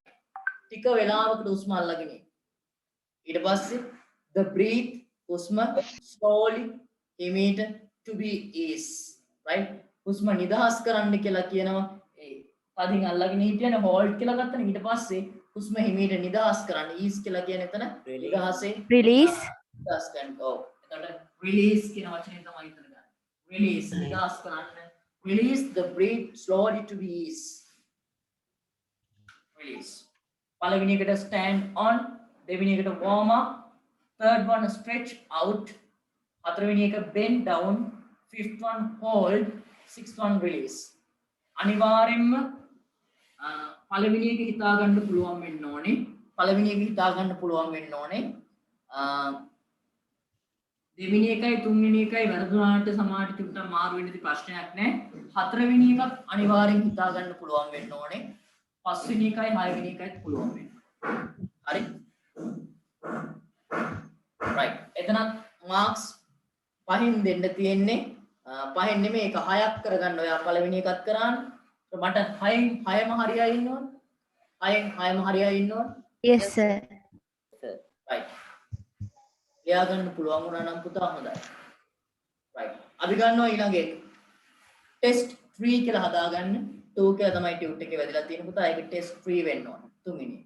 ටික වෙලාවකට හුස්ම අල්ලගෙන ඉන්න. ඊට පස්සේ the breathe හුස්ම slowly immediate to be ease. right? හුස්ම නිදහස් කරන්න කියලා කියනවා. ඒ පදින් අල්ලගෙන හිටියනේ hold කියලා ගත්තනේ. ඊට පස්සේ හුස්ම හිමීට නිදහස් කරන්න. ease කියලා කියන්නේ එතන නිදහසේ Release. නිදහස් කරන්න. ඔව්. එතකොට release කියන වචනේ තමයි එතන ගන්න. release නිදහස් කරන්න. release the breath slowly to be ease. release. පළවෙනි එකට stand on, දෙවෙනි එකට warm up, third one stretch out, හතරවෙනි එක bend down, fifth one hold, sixth one release. අනිවාර්යෙන්ම පළවෙනි එක හිතා ගන්න පුළුවන් වෙන්න ඕනේ. පළවෙනි එක හිතා ගන්න පුළුවන් වෙන්න ඕනේ. දෙවෙනි එකයි තුන්වෙනි එකයි වැරදුනාට සමානට තිබුණා මාරු වෙන්න ප්‍රශ්නයක් නැහැ. හතරවෙනි එකත් අනිවාර්යෙන් හිතා ගන්න පුළුවන් වෙන්න ඕනේ. පස්වෙනි එකයි හයවෙනි එකයිත් පුළුවන් වෙන්න. හරි? right. එතන marks පහෙන් දෙන්න තියෙන්නේ. පහෙන් නෙමෙයි ඒක හයක් කරගන්න. ඔයා පළවෙනි එකත් කරාන. මට හයම හරියයි ඉන්නවද? හයම හරියයි ඉන්නවද? Yes, sir. right. ලියා ගන්න පුළුවන් වුණා නම් පුතා හොඳයි. right. අපි ගන්නවා ඊළඟ එක. test 3 කියලා හදාගන්න. 2 කියලා තමයි ටියුට් එකේ වැදලා තියෙන පුතා. ඒක test 3 වෙන්න ඕන. තුන්වෙනි.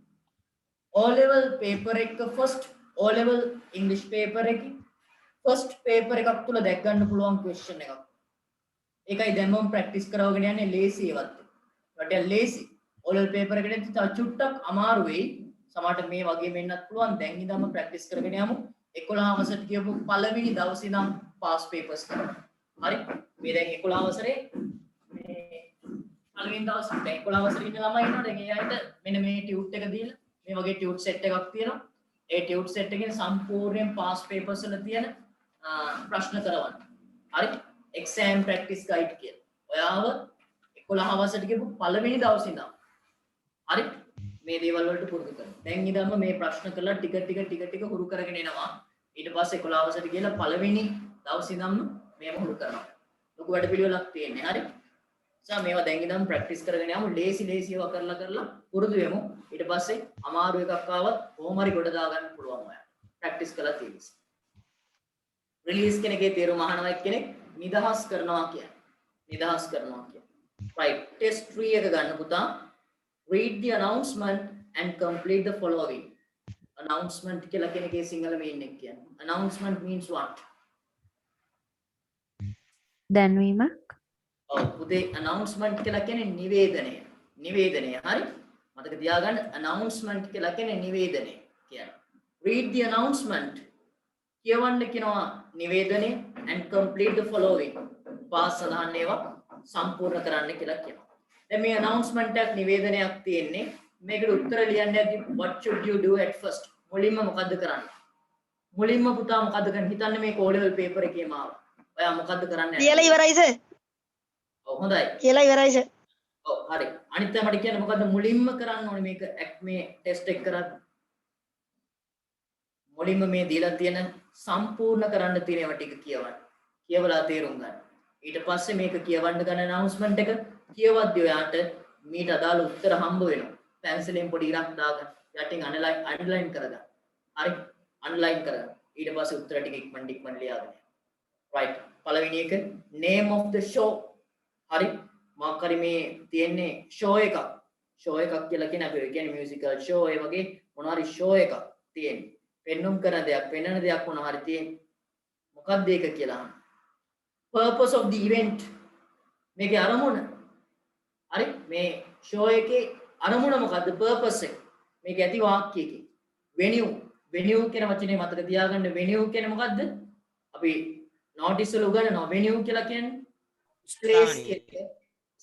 O level paper එක first O level English paper එකේ first paper එකක් තුල දැක් ගන්න පුළුවන් question එකක්. ඒකයි දැන් මම ප්‍රැක්ටිස් කරවගෙන යන්නේ ලේසි ඒවත්. ඒකට ලේසි. O level paper එකට තව චුට්ටක් අමාරු වෙයි. සමහරට මේ වගේ වෙන්නත් පුළුවන්. දැන් ඉඳන්ම ප්‍රැක්ටිස් කරගෙන යමු. 11 වසරට කියපු පළවෙනි දවසේ ඉඳන් පාස් පේපර්ස් කරමු. හරි? මේ දැන් 11 වසරේ මේ පළවෙනි දවසේ දැන් 11 වසරේ ඉන්න ළමයි ඉන්නවා. දැන් ඒ අයට මෙන්න මේ ටියුට් එක දීලා මේ වගේ ටියුට් සෙට් එකක් තියෙනවා. ඒ ටියුට් සෙට් එකෙන් සම්පූර්ණයෙන් පාස් පේපර්ස් වල තියෙන ප්‍රශ්න කරවන්න. හරි? exam practice guide කියලා. ඔයාව 11 වසරට කියපු පළවෙනි දවසේ ඉඳන් හරි මේ දේවල් වලට පුරුදු කරන්න. දැන් ඉඳන්ම මේ ප්‍රශ්න කරලා ටික හුරු කරගෙන එනවා. ඊට පස්සේ 11 වසරට ගිහලා පළවෙනි දවසේ ඉඳන්ම මේව හුරු කරනවා. ලොකු වැඩ පිළිවෙලක් තියෙන්නේ. හරි? නිසා මේවා දැන් ඉඳන් ප්‍රැක්ටිස් කරගෙන යමු. ලේසි ඒවා කරලා පුරුදු වෙමු. ඊට පස්සේ අමාරු එකක් ආවත් කොහොම හරි ගොඩ දා ගන්න පුළුවන් ඔයාලා. ප්‍රැක්ටිස් කරලා තියෙන්නේ. රිලීස් කෙනකේ තේරුම අහනවා එක්කෙනෙක් නිදහස් කරනවා කියන්නේ. නිදහස් කරනවා කියන්නේ. right. test 3 එක ගන්න පුතා. read the announcement and complete the following. announcement කියලා කියන එකේ සිංහල meaning එක කියන්නේ. announcement means what? දැන්වීමක්. ඔව් පුතේ announcement කියලා කියන්නේ නිවේදනය. නිවේදනය. හරි? මතක තියාගන්න announcement කියලා කියන්නේ නිවේදනය කියන්නේ. read the announcement කියවන්න කියනවා නිවේදනය and complete the following. Pass සඳහන් ඒවා සම්පූර්ණ කරන්න කියලා කියනවා. දැන් මේ announcement එකක් නිවේදනයක් තියෙන්නේ. මේකට උත්තර ලියන්න ඇති what should you do at first? මුලින්ම මොකද්ද කරන්නේ? මුලින්ම පුතා මොකද්ද කරන්නේ? හිතන්න මේ O level paper එකේම ආවා. ඔයා මොකද්ද කරන්නේ? කියලා ඉවරයි සර්. ඔව් හොඳයි. කියලා ඉවරයි සර්. ඔව් හරි. අනිත් එක මට කියන්න මොකද්ද මුලින්ම කරන්න ඕනේ මේක මේ ටෙස්ට් එක කරද්දී. මුලින්ම මේ දීලා තියෙන සම්පූර්ණ කරන්න තියෙන ඒවා ටික කියවන්න. කියවලා තේරුම් ගන්න. ඊට පස්සේ මේක කියවන්න ගන්න announcement එක කියවද්දී ඔයාට මීට අදාළ උත්තර හම්බ වෙනවා. පැන්සලෙන් පොඩි ඉරක් දාගන්න. යටින් අන්ඩර්ලයින් කරගන්න. හරි. අන්ඩර්ලයින් කරගන්න. ඊට පස්සේ උත්තර ටික ඉක්මනට ලියාගන්න. right. පළවෙනි එක name of the show. හරි. මොකක් හරි මේ තියෙන්නේ show එකක්. show එකක් කියලා කියන අපි කියන්නේ musical show ඒ වගේ මොනවා හරි show එකක් තියෙන්නේ. පෙන්눔 කරන දෙයක්, පෙන්වන දෙයක් මොනවා හරි තියෙන්නේ. මොකක්ද ඒක කියලා අහන්න. purpose of the event මේකේ අරමුණ. හරි. මේ show එකේ අරමුණ මොකද්ද? purpose එක. මේක ඇති වාක්‍යයකින්. venue කියන වචනේ මතක තියාගන්න. venue කියන්නේ මොකද්ද? අපි notice වල උගන්වනවා venue කියලා කියන්නේ place කියන්නේ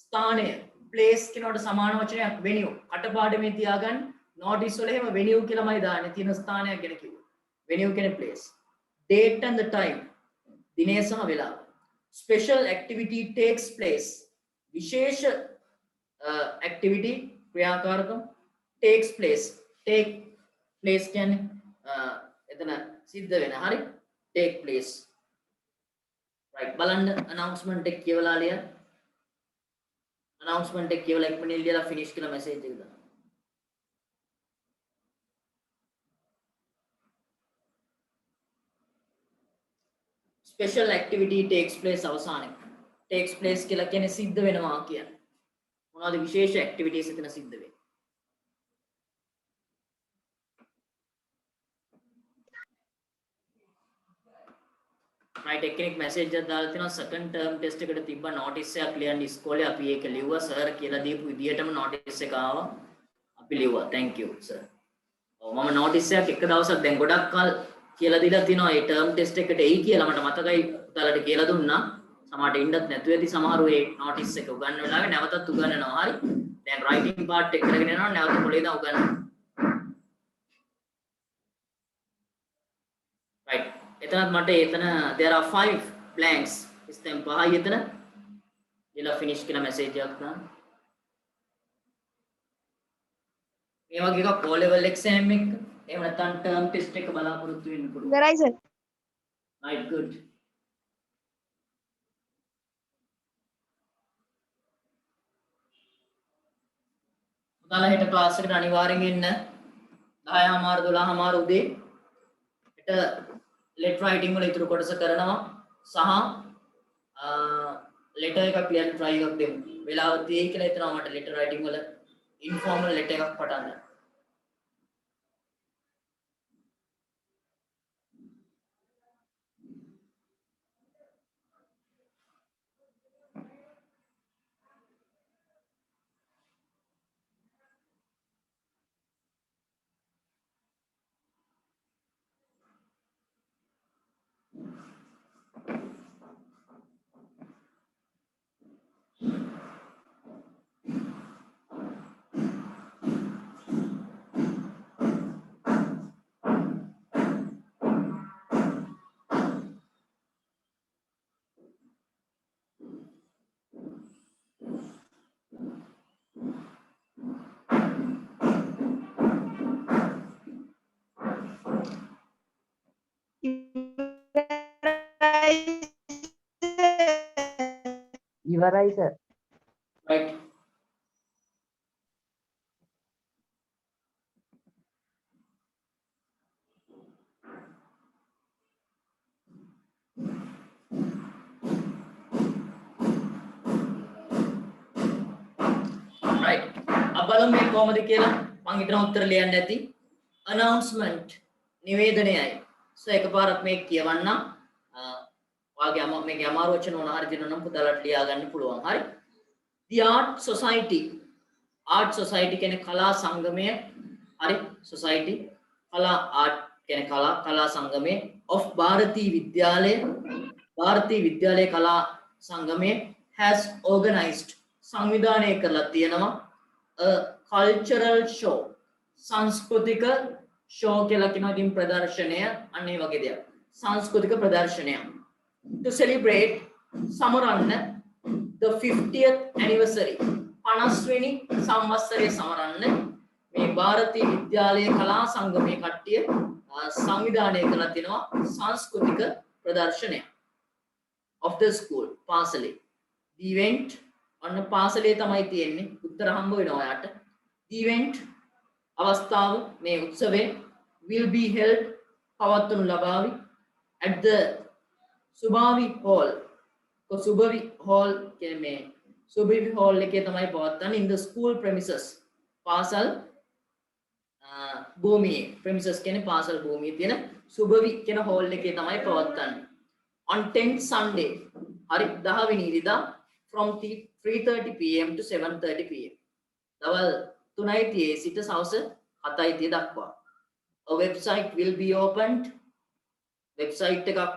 ස්ථානය. place කියනකට සමාන වචනයක් venue. කටපාඩමේ තියාගන්න. notice වල එහෙම venue කියලාමයි දාන්නේ. තියෙන ස්ථානයක් ගැන කිව්වා. venue කියන්නේ place. date and the time. දිනය සහ වේලාව. special activity takes place. විශේෂ activity ක්‍රියාකාරකම් takes place. take place කියන්නේ එතන සිද්ධ වෙන. හරි. take place. right. බලන්න announcement එක කියවලා ලියන්න. announcement එක කියවලා ඉක්මනින් ලියලා finish කියලා message එක දාන්න. special activity takes place අවසානයේ. takes place කියලා කියන්නේ සිද්ධ වෙනවා කියන්නේ. මොනවද විශේෂ activities එතන සිද්ධ වෙන්නේ? right එකෙක් message එකක් දාලා තිනවා second term test එකට තිබ්බ notice එකක් ලියන්න ඉස්කෝලේ අපි ඒක ලිව්වා sir කියලා දීපු විදියටම notice එක ආවා. අපි ලිව්වා thank you sir. ඔව් මම notice එකක් එක දවසක් දැන් ගොඩක් කල් කියලා දීලා තිනවා ඒ term test එකට එයි කියලා මට මතකයි උතාලට කියලා දුන්නා. සමහරට ඉන්නත් නැතුව ඇති සමහරව ඒ notice එක උගන්වන වෙලාවේ නැවතත් උගන්වනවා. හරි. දැන් writing part එක කරගෙන යනවා නැවත පොලේ දා උගන්වනවා. right. එතනත් මට එතන there are 5 blanks. ස්තෙම් පහයි එතන. ඊළඟ finish කියලා message එකක් දාන්න. මේ වගේ එකක් O level exam එක එහෙම නැත්නම් term test එක බලාපොරොත්තු වෙන්න පුළුවන්. ඉවරයි සර්. right good. උදාලා හෙට ක්ලාස් එකට අනිවාර්යෙන් එන්න 10:00 12:00 උදේ හෙට let writing වල ඉතුරු කොටස කරනවා සහ letter එකක් ලියන්න try එකක් දෙමු. වෙලාව තියෙයි කියලා හිතනවා මට letter writing වල informal letter එකක් පටන් ගන්න. ඉවරයි සර්. right. right. අපලම මේ කොහමද කියලා මම හිතන උත්තර ලියන්න ඇති. announcement නිවේදනයයි. so එකපාරක් මේක කියවන්නම්. වාගේ මේකේ අමාරු වචන මොන හරි දෙනවා නම් පුතාලට ලියා ගන්න පුළුවන්. හරි. the art society කියන්නේ කලා සංගමය. හරි. society කලා art කියන්නේ කලා සංගමය of ಭಾರತೀಯ විද්‍යාලය කලා සංගමය has organized සංවිධානය කරලා තියෙනවා a cultural show සංස්කෘතික show කියලා කියනවා. ඉතින් ප්‍රදර්ශනය අන්න ඒ වගේ දෙයක්. සංස්කෘතික ප්‍රදර්ශනයක් to celebrate සමරන්න the 50th anniversary 50 වෙනි සංවත්සරයේ සමරන්න මේ ಭಾರತೀಯ විද්‍යාලයේ කලා සංගමයේ කට්ටිය සංවිධානය කළා තිනවා සංස්කෘතික ප්‍රදර්ශනය of the school පාසලේ the event අන්න පාසලේ තමයි තියෙන්නේ උත්තර හම්බ වෙනවා යාට the event අවස්ථාව මේ උත්සවය will be held පවත්වනු ලබාවි at the Subavi Hall Subavi Hall කියන්නේ මේ Subavi Hall එකේ තමයි පවත්වන්නේ in the school premises පාසල් භූමියේ premises කියන්නේ පාසල් භූමියේ තියෙන Subavi කියන hall එකේ තමයි පවත්වන්නේ on 10th Sunday hari 10 වෙනි ඉරිදා from 3:30 pm to 7:30 pm දවල් 3:30 සිට සවස් 7:30 දක්වා a website will be opened website එකක්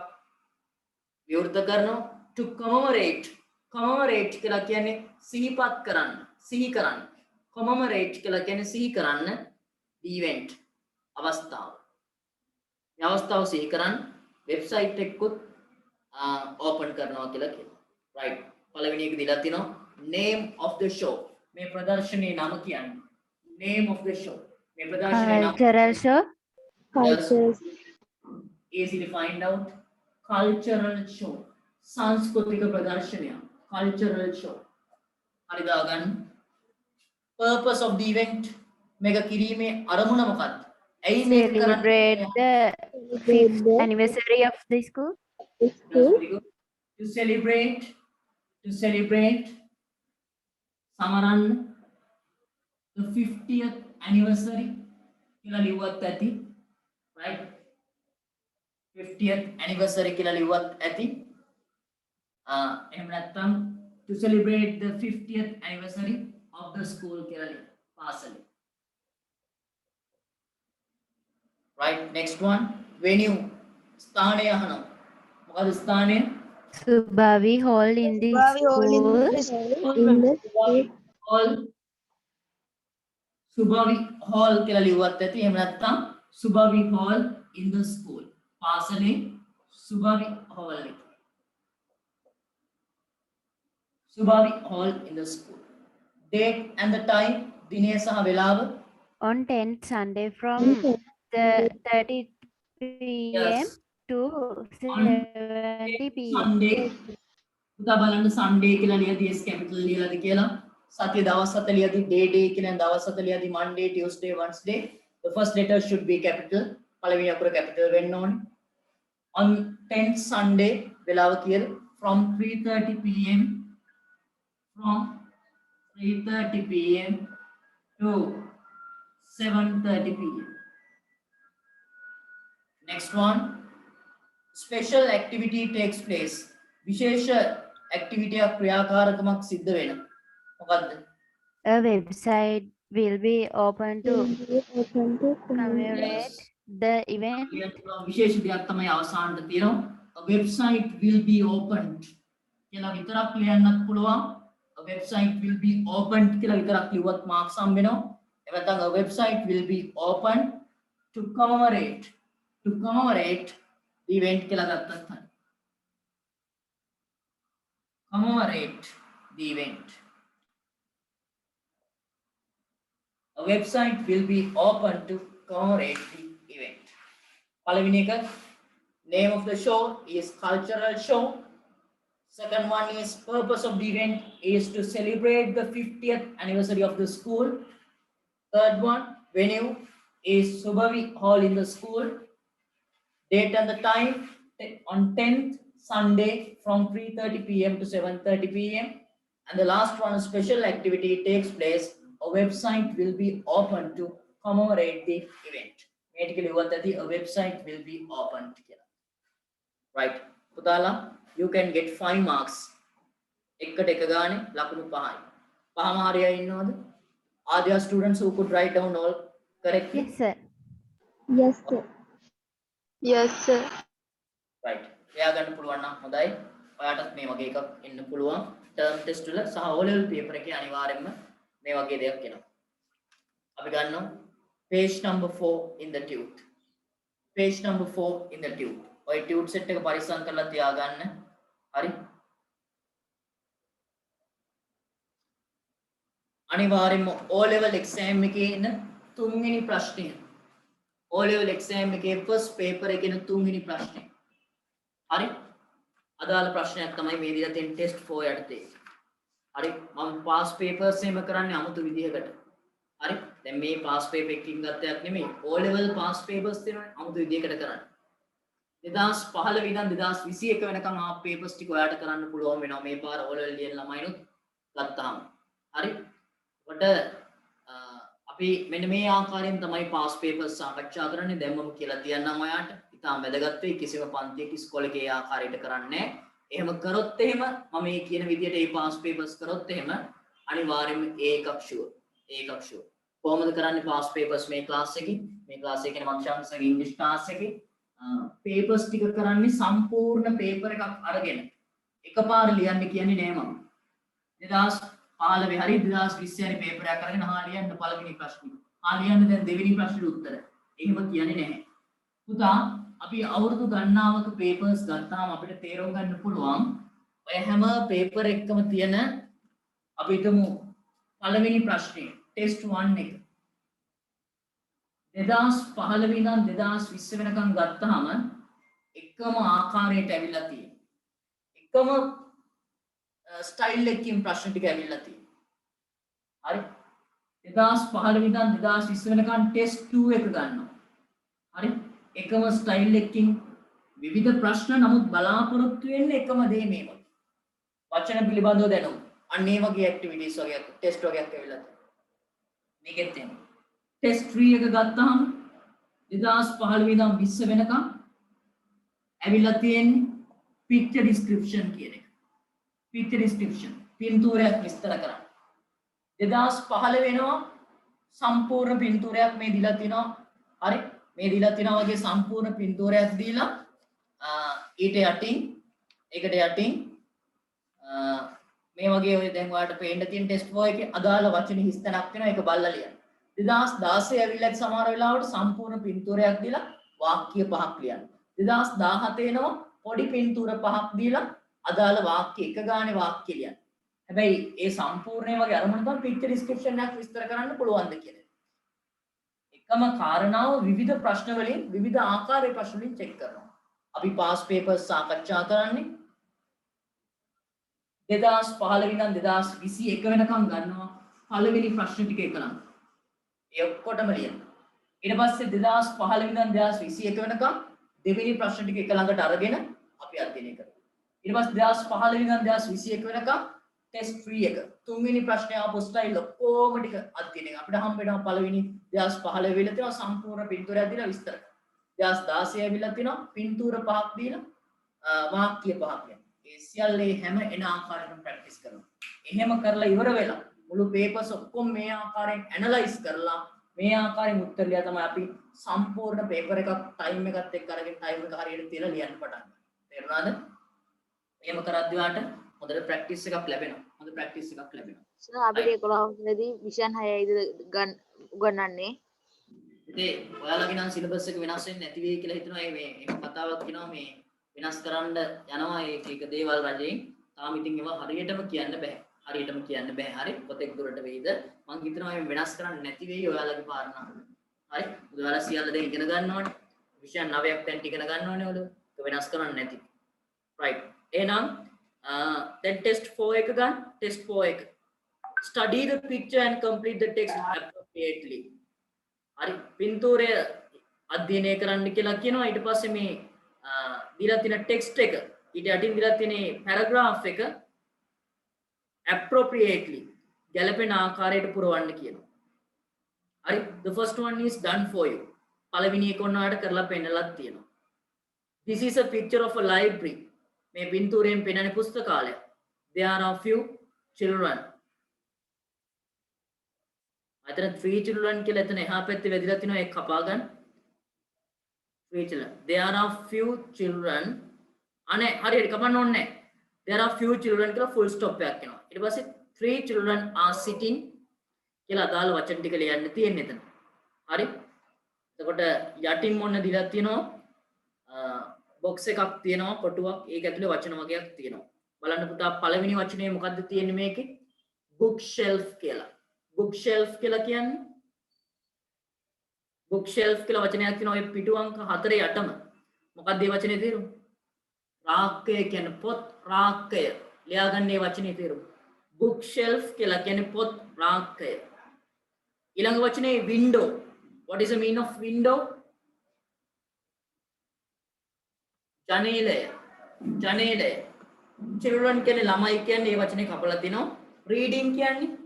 විවෘත කරනවා to commemorate කියලා කියන්නේ සිහිපත් කරන්න සිහි කරන්න commemorate කියලා කියන්නේ සිහි කරන්න the event අවස්ථාව මේ අවස්ථාව සිහි කරන්න website එකකුත් open කරනවා කියලා කියනවා right පළවෙනි එක දීලා තිනවා name of the show මේ ප්‍රදර්ශනයේ නම කියන්නේ name of the show මේ ප්‍රදර්ශනයේ නම Cultural show. easy to find out cultural show सांस्कृतिक प्रदर्शनी cultural show හරි දාගන්න purpose of the event මේක කිරීමේ අරමුණ මොකක්ද ඇයි මේක Celebrate the 5th anniversary of the school. to celebrate සමරන්න the 50th anniversary කියලා ලිව්වත් ඇති right 50th anniversary කියලා ලිව්වත් ඇති එහෙම නැත්නම් to celebrate the 50th anniversary of the school කියලා ලියන්න පාසලේ right next one venue ස්ථානය අහනවා මොකද ස්ථානය Subavi Hall in the school. hall Subavi hall කියලා ලිව්වත් ඇති එහෙම නැත්නම් Subavi hall in the school පාසලේ Subavi hall එක Subavi hall in the school date and the time දිනය සහ වේලාව On 10th Sunday from the 30 p.m. Yes. to 70 p.m. Sunday උදා බලන්න Sunday කියලා ලියදී S capital ලියලාද කියලා සතිය දවස් 7 ලියදී day කියලා දවස් 7 ලියදී Monday Tuesday Wednesday the first letter should be capital පළවෙනි අකුර capital වෙන්න ඕනේ on 10th Sunday වේලාව කියලා from 3:30 pm from 3:30 pm to 7:30 pm next one special activity takes place විශේෂ activity එක ක්‍රියාකාරකමක් සිද්ධ වෙන මොකද්ද A website will be open to commemorate the event. විශේෂ දෙයක් තමයි අවසානට තියෙනවා a website will be opened කියලා විතරක් ලියන්නත් පුළුවන් a website will be opened කියලා විතරක් ලිව්වත් මාක්ස් හම්බ වෙනවා එහෙම නැත්නම් a website will be open to commemorate the event කියලා ගත්තත් හරි commemorate the event a website will be open to commemorate the event පළවෙනි එක name of the show is cultural show second one is purpose of the event is to celebrate the 50th anniversary of the school third one venue is Subavi hall in the school date and the time on 10th Sunday from 3:30 p.m. to 7:30 p.m. and the last one special activity takes place a website will be open to commemorate the event basically what that a website will be opened right putala you can get 5 marks එකට එක ගානේ ලකුණු 5යි පහම හරියයි ඉන්නවද are there students who could write down all correctly Yes, sir. Yes, sir. right එයා ගන්න පුළුවන් නම් හොඳයි ඔයාටත් මේ වගේ එකක් එන්න පුළුවන් term test වල සහ O level paper එකේ අනිවාර්යයෙන්ම මේ වගේ දෙයක් එනවා අපි ගන්නවා page number 4 in the tute page number 4 in the tute ඔය tute set එක පරිස්සම් කරලා තියාගන්න හරි අනිවාර්යයෙන්ම O level exam එකේ ඉන්න තුන්වෙනි ප්‍රශ්නය. O level exam එකේ first paper එකේ ඉන්න තුන්වෙනි ප්‍රශ්නය. හරි? අදාළ ප්‍රශ්නයක් තමයි මේ දීලා තියෙන test 4 යටතේ. හරි? මම pass papers එහෙම කරන්නේ 아무තු විදිහකට. හරි? දැන් මේ pass paper එකකින් ගත්තයක් නෙමෙයි. O level pass papers තියෙනවනේ 아무තු විදිහකට කරන්නේ. 2015 ඉඳන් 2021 වෙනකන් ආ papers ටික ඔයාලට කරන්න පුළුවන් වෙනවා මේ පාර O level ලියන ළමයිනුත් ගත්තාම. හරි? කොට අපි මෙන්න මේ ආකාරයෙන් තමයි pass papers සාකච්ඡා කරන්නේ. දැන් මම කියලා තියන්නම් ඔයාලට. ඉතාම වැදගත් වෙයි. කිසිම පන්තියක ඉස්කෝලේක ඒ ආකාරයට කරන්නේ නැහැ. එහෙම කරොත් එහෙම මම මේ කියන විදිහට මේ pass papers කරොත් එහෙම අනිවාර්යයෙන්ම ඒකක් ෂුවර්. ඒකක් ෂුවර්. කොහොමද කරන්නේ pass papers මේ ක්ලාස් එකේ? මේ ක්ලාස් එකේ මක්ෂාංශගේ ඉංග්‍රීසි ක්ලාස් එකේ papers ටික කරන්නේ සම්පූර්ණ paper එකක් අරගෙන එකපාර ලියන්න කියන්නේ නෑ මම. 2015 හරි 2020 හරි paper එකක් අරගෙන ලියන්න පළවෙනි ප්‍රශ්නේ. ලියන්න දැන් දෙවෙනි ප්‍රශ්නෙට උත්තර. එහෙම කියන්නේ නැහැ. පුතා අපි අවුරුදු ගණනාවක papers ගත්තාම අපිට තේරුම් ගන්න පුළුවන් ඔය හැම paper එකකම තියෙන අපි හිතමු පළවෙනි ප්‍රශ්නේ test 1 එක 2015 ඉඳන් 2020 වෙනකන් ගත්තාම එකම ආකාරයට ඇවිල්ලා තියෙනවා. එකම ස්ටයිල් එකකින් ප්‍රශ්න ටික ඇවිල්ලා තියෙනවා. හරි? 2015 ඉඳන් 2020 වෙනකන් test 2 එක ගන්නවා. හරි? එකම ස්ටයිල් එකකින් විවිධ ප්‍රශ්න නමුත් බලාපොරොත්තු වෙන්නේ එකම දේ මේ වගේ. වචන පිළිබඳව දැනුම. අන්න ඒ වගේ ඇක්ටිවිටීස් වගේක් ටෙස්ට් වගේක් ඇවිල්ලා තියෙනවා. මේකෙත් එහෙම. ටෙස්ට් 3 එක ගත්තාම 2015 ඉඳන් 20 වෙනකම් ඇවිල්ලා තියෙන්නේ picture description කියන එක. picture description පින්තූරයක් විස්තර කරන්න. 2015 වෙනවා සම්පූර්ණ පින්තූරයක් මේ දීලා තිනවා. හරි? මේ දීලා තිනවා වගේ සම්පූර්ණ පින්තූරයක් දීලා ඊට යටින් ඒකට යටින් මේ වගේ ඔය දැන් ඔයාලට පේන්න තියෙන ටෙස්ට් 4 එකේ අදාළ වචන හිස්තැනක් තියෙනවා ඒක බලලා ලියන්න. 2016 ඇවිල්ලා සමහර වෙලාවට සම්පූර්ණ පින්තූරයක් දීලා වාක්‍ය පහක් ලියන්න. 2017 එනවා පොඩි පින්තූර පහක් දීලා අදාළ වාක්‍ය එක ගානේ වාක්‍ය ලියන්න. හැබැයි ඒ සම්පූර්ණේ වගේ අරමුණ තමයි picture description එකක් විස්තර කරන්න පුළුවන්ද කියලා. එකම කාරණාව විවිධ ප්‍රශ්න වලින් විවිධ ආකාරයේ ප්‍රශ්න වලින් චෙක් කරනවා. අපි pass papers සාකච්ඡා කරන්නේ 2015 ඉඳන් 2021 වෙනකම් ගන්නවා පළවෙනි ප්‍රශ්න ටික එකලම. ඒ ඔක්කොටම ලියන්න. ඊට පස්සේ 2015 ඉඳන් 2021 වෙනකම් දෙවෙනි ප්‍රශ්න ටික එක ළඟට අරගෙන අපි අධ්‍යයනය කරනවා. ඊට පස්සේ 2015 ඉඳන් 2021 වෙනකම් ටෙස්ට් 3 එක තුන්වෙනි ප්‍රශ්නේ ආපු ස්ටයිල් ඔක්කොම ටික අධ්‍යයනය අපිට හම්බ වෙනවා පළවෙනි 2015 වෙල තියෙනවා සම්පූර්ණ පින්තූරයක් දීලා විස්තර කරනවා. 2016 ඇවිල්ලා තියෙනවා පින්තූර පහක් දීලා වාක්‍ය පහක් යන. ඒ සියල්ලේ හැම එන ආකාරයකට ප්‍රැක්ටිස් කරනවා. එහෙම කරලා ඉවර වෙලා මුළු papers ඔක්කොම මේ ආකාරයෙන් ඇනලයිස් කරලා මේ ආකාරයෙන් උත්තර ලියා තමයි අපි සම්පූර්ණ paper එකක් ටයිම් එකත් එක්ක අරගෙන ටයිම් එක හරියට තියලා ලියන්න පටන් ගන්නවා. තේරුණාද? එහෙම කරද්දී වාට හොඳට ප්‍රැක්ටිස් එකක් ලැබෙනවා. හොඳ ප්‍රැක්ටිස් එකක් ලැබෙනවා. සර් අපිට 11 වෙනිදී විෂයන් 6යිද උගන්වන්නේ. ඉතින් ඔයාලගේ නම් සිලබස් එක වෙනස් වෙන්නේ නැති වෙයි කියලා හිතනවා. මේ කතාවක් කියනවා මේ වෙනස් කරන්න යනවා ඒක දේවල් රජයෙන්. තාම ඉතින් ඒවා හරියටම කියන්න බෑ. හරියටම කියන්න බෑ. හරි. කොතෙක් දුරට වෙයිද? මම හිතනවා මේ වෙනස් කරන්න නැති වෙයි ඔයාලගේ පාරණ. හරි. ඔයාලා සියල්ල දැන් ඉගෙන ගන්නවනේ. විෂයන් 9ක් දැන් ඉගෙන ගන්නවනේ ඔයාලා. ඒක වෙනස් කරන්න නැති. right. එහෙනම් then test 4 එක ගන්න. test 4 එක. Study the picture and complete the text appropriately. හරි. පින්තූරය අධ්‍යයනය කරන්න කියලා කියනවා. ඊට පස්සේ මේ දීලා තියෙන ටෙක්ස්ට් එක ඊට යටින් දීලා තියෙන පැරග්‍රාෆ් එක appropriately ගැලපෙන ආකාරයට පුරවන්න කියනවා. හරි. The first one is done for you. පළවෙනි එක ඔයාලට කරලා පෙන්නලා තියෙනවා. This is a picture of a library. මේ පින්තූරයෙන් පෙනෙන පුස්තකාලය. There are few children. අතන 3 children කියලා එතන එහා පැත්තේ වැදිලා තිනවා ඒක කපා ගන්න. 3 children. There are few children. අනේ හරියට කපන්න ඕනේ නැහැ. There are few children කියලා full stop එකක් එනවා. ඊට පස්සේ 3 children are sitting කියලා අදාළ වචන ටික ලියන්න තියෙන්නේ එතන. හරි? එතකොට යටින් මොන දීලා තියෙනවා? box එකක් තියෙනවා කොටුවක්. ඒක ඇතුලේ වචන වගේක් තියෙනවා. බලන්න පුතා පළවෙනි වචනේ මොකද්ද තියෙන්නේ මේකේ? book shelf කියලා. bookshelf කියලා කියන්නේ bookshelf කියලා වචනයක් තියෙනවා ඔය පිටු අංක 4 යටම. මොකක්ද මේ වචනේ තේරුම? රාක්කය කියන්නේ පොත් රාක්කය. ලියා ගන්න මේ වචනේ තේරුම. bookshelf කියලා කියන්නේ පොත් රාක්කය. ඊළඟ වචනේ window. What is the meaning of window? ජනේලය. ජනේලය. children කියන්නේ ළමයි කියන්නේ මේ වචනේ කපලා තිනවා. reading කියන්නේ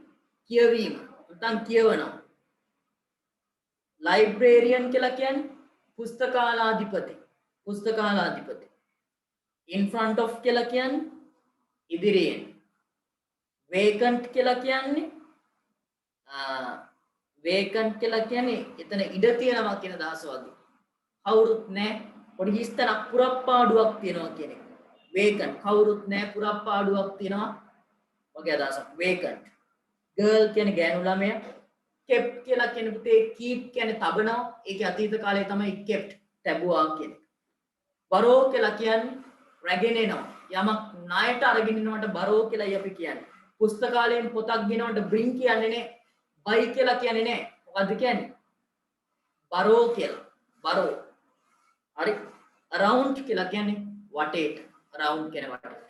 කියවීම. නැත්නම් කියවනවා. librarian කියලා කියන්නේ පුස්තකාලාධිපති. පුස්තකාලාධිපති. in front of කියලා කියන්නේ ඉදිරියෙන්. vacant කියලා කියන්නේ vacant කියලා කියන්නේ එතන ඉඩ තියෙනවා කියන අදහස වගේ. කවුරුත් නැහැ. පොඩි හිස්තනක් පුරප්පාඩුවක් තියෙනවා කියන එක. vacant කවුරුත් නැහැ පුරප්පාඩුවක් තියෙනවා වගේ අදහසක්. vacant. girl කියන්නේ ගෑනු ළමයා. kept කියලා කියන්නේ පුතේ keep කියන්නේ තබනවා. ඒකේ අතීත කාලේ තමයි kept තැබුවා කියන්නේ. borrow කියලා කියන්නේ රැගෙන එනවා. යමක් ණයට අරගෙන එනවට borrow කියලා අපි කියන්නේ. පුස්තකාලයෙන් පොතක් ගෙනවට bring කියන්නේ නේ. buy කියලා කියන්නේ නේ. මොකද්ද කියන්නේ? borrow කියලා. borrow. හරි. around කියලා කියන්නේ වටේට. around කියන වටේට.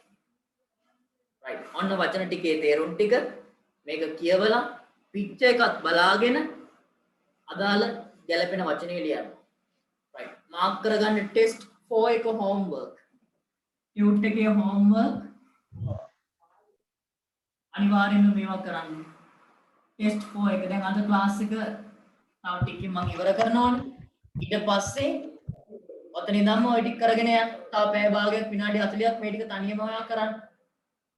right. ඔන්න වචන ටිකේ තේරුම් ටික මේක කියවලා picture එකත් බලාගෙන අදාළ ගැලපෙන වචනේ ලියන්න. right. mark කරගන්න test 4 එක homework. tute එකේ homework අනිවාර්යෙන්ම මේවා කරන්න. test 4 එක දැන් අද ක්ලාස් එක තව ටිකකින් මම ඉවර කරනවානේ. ඊට පස්සේ ඔතන ඉඳන්ම ඔය ටික කරගෙන යන්න. තව පැය භාගයක් විනාඩි 40ක් මේ ටික තනියම ඔයා කරන්න.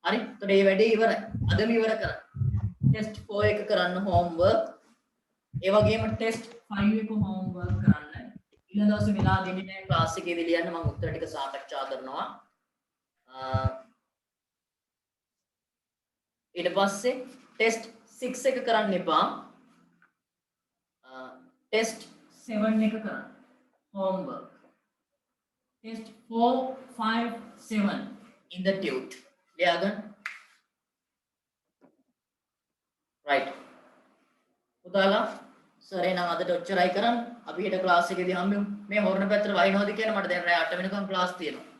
හරි. එතකොට මේ වැඩේ ඉවරයි. අදම ඉවර කරන්න. test 4 එක කරන්න homework. ඒ වගේම test 5 එක homework කරන්න. ඊළඟ දවසේ වෙලා දෙන්නේ නැහැ ක්ලාස් එකේදී ලියන්න මම උත්තර ටික සාකච්ඡා කරනවා. ඊට පස්සේ test 6 එක කරන්න එපා. test 7 එක කරන්න. homework. test 4, 5, 7 in the tute. ලියාගන්න. right. පුතාලා සර් එනම් අදට ඔච්චරයි කරන්න. අපි හෙට ක්ලාස් එකේදී හම්බෙමු. මේ හොරණ පැත්තට වයින්වද කියන මට දැන් රෑ 8 වෙනකම් ක්ලාස් තියෙනවා.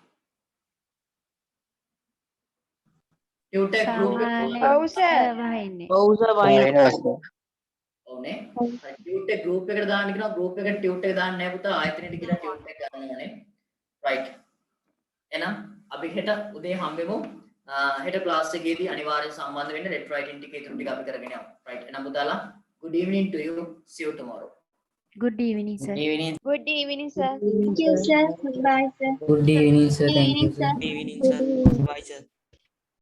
tute group එක ඔව් සර්. වහින්නේ. ඕනේ. tute group එකට දාන්න කියනවා. group එකට tute එක දාන්න නැහැ පුතා. ආයතනෙට ගිහලා tute එක ගන්න ඕනේ. right. එහෙනම් අපි හෙට උදේ හම්බෙමු. හෙට ක්ලාස් එකේදී අනිවාර්යෙන් සම්බන්ධ වෙන්න red writing ටික ඉතුරු ටික අපි කරගෙන යමු. right. එහෙනම් පුතාලා good evening to you. See you tomorrow. Good evening, sir. Good evening sir. Thank you, sir. Goodbye, sir. Good evening, sir. Thank you, sir. Good evening, sir. Bye, sir.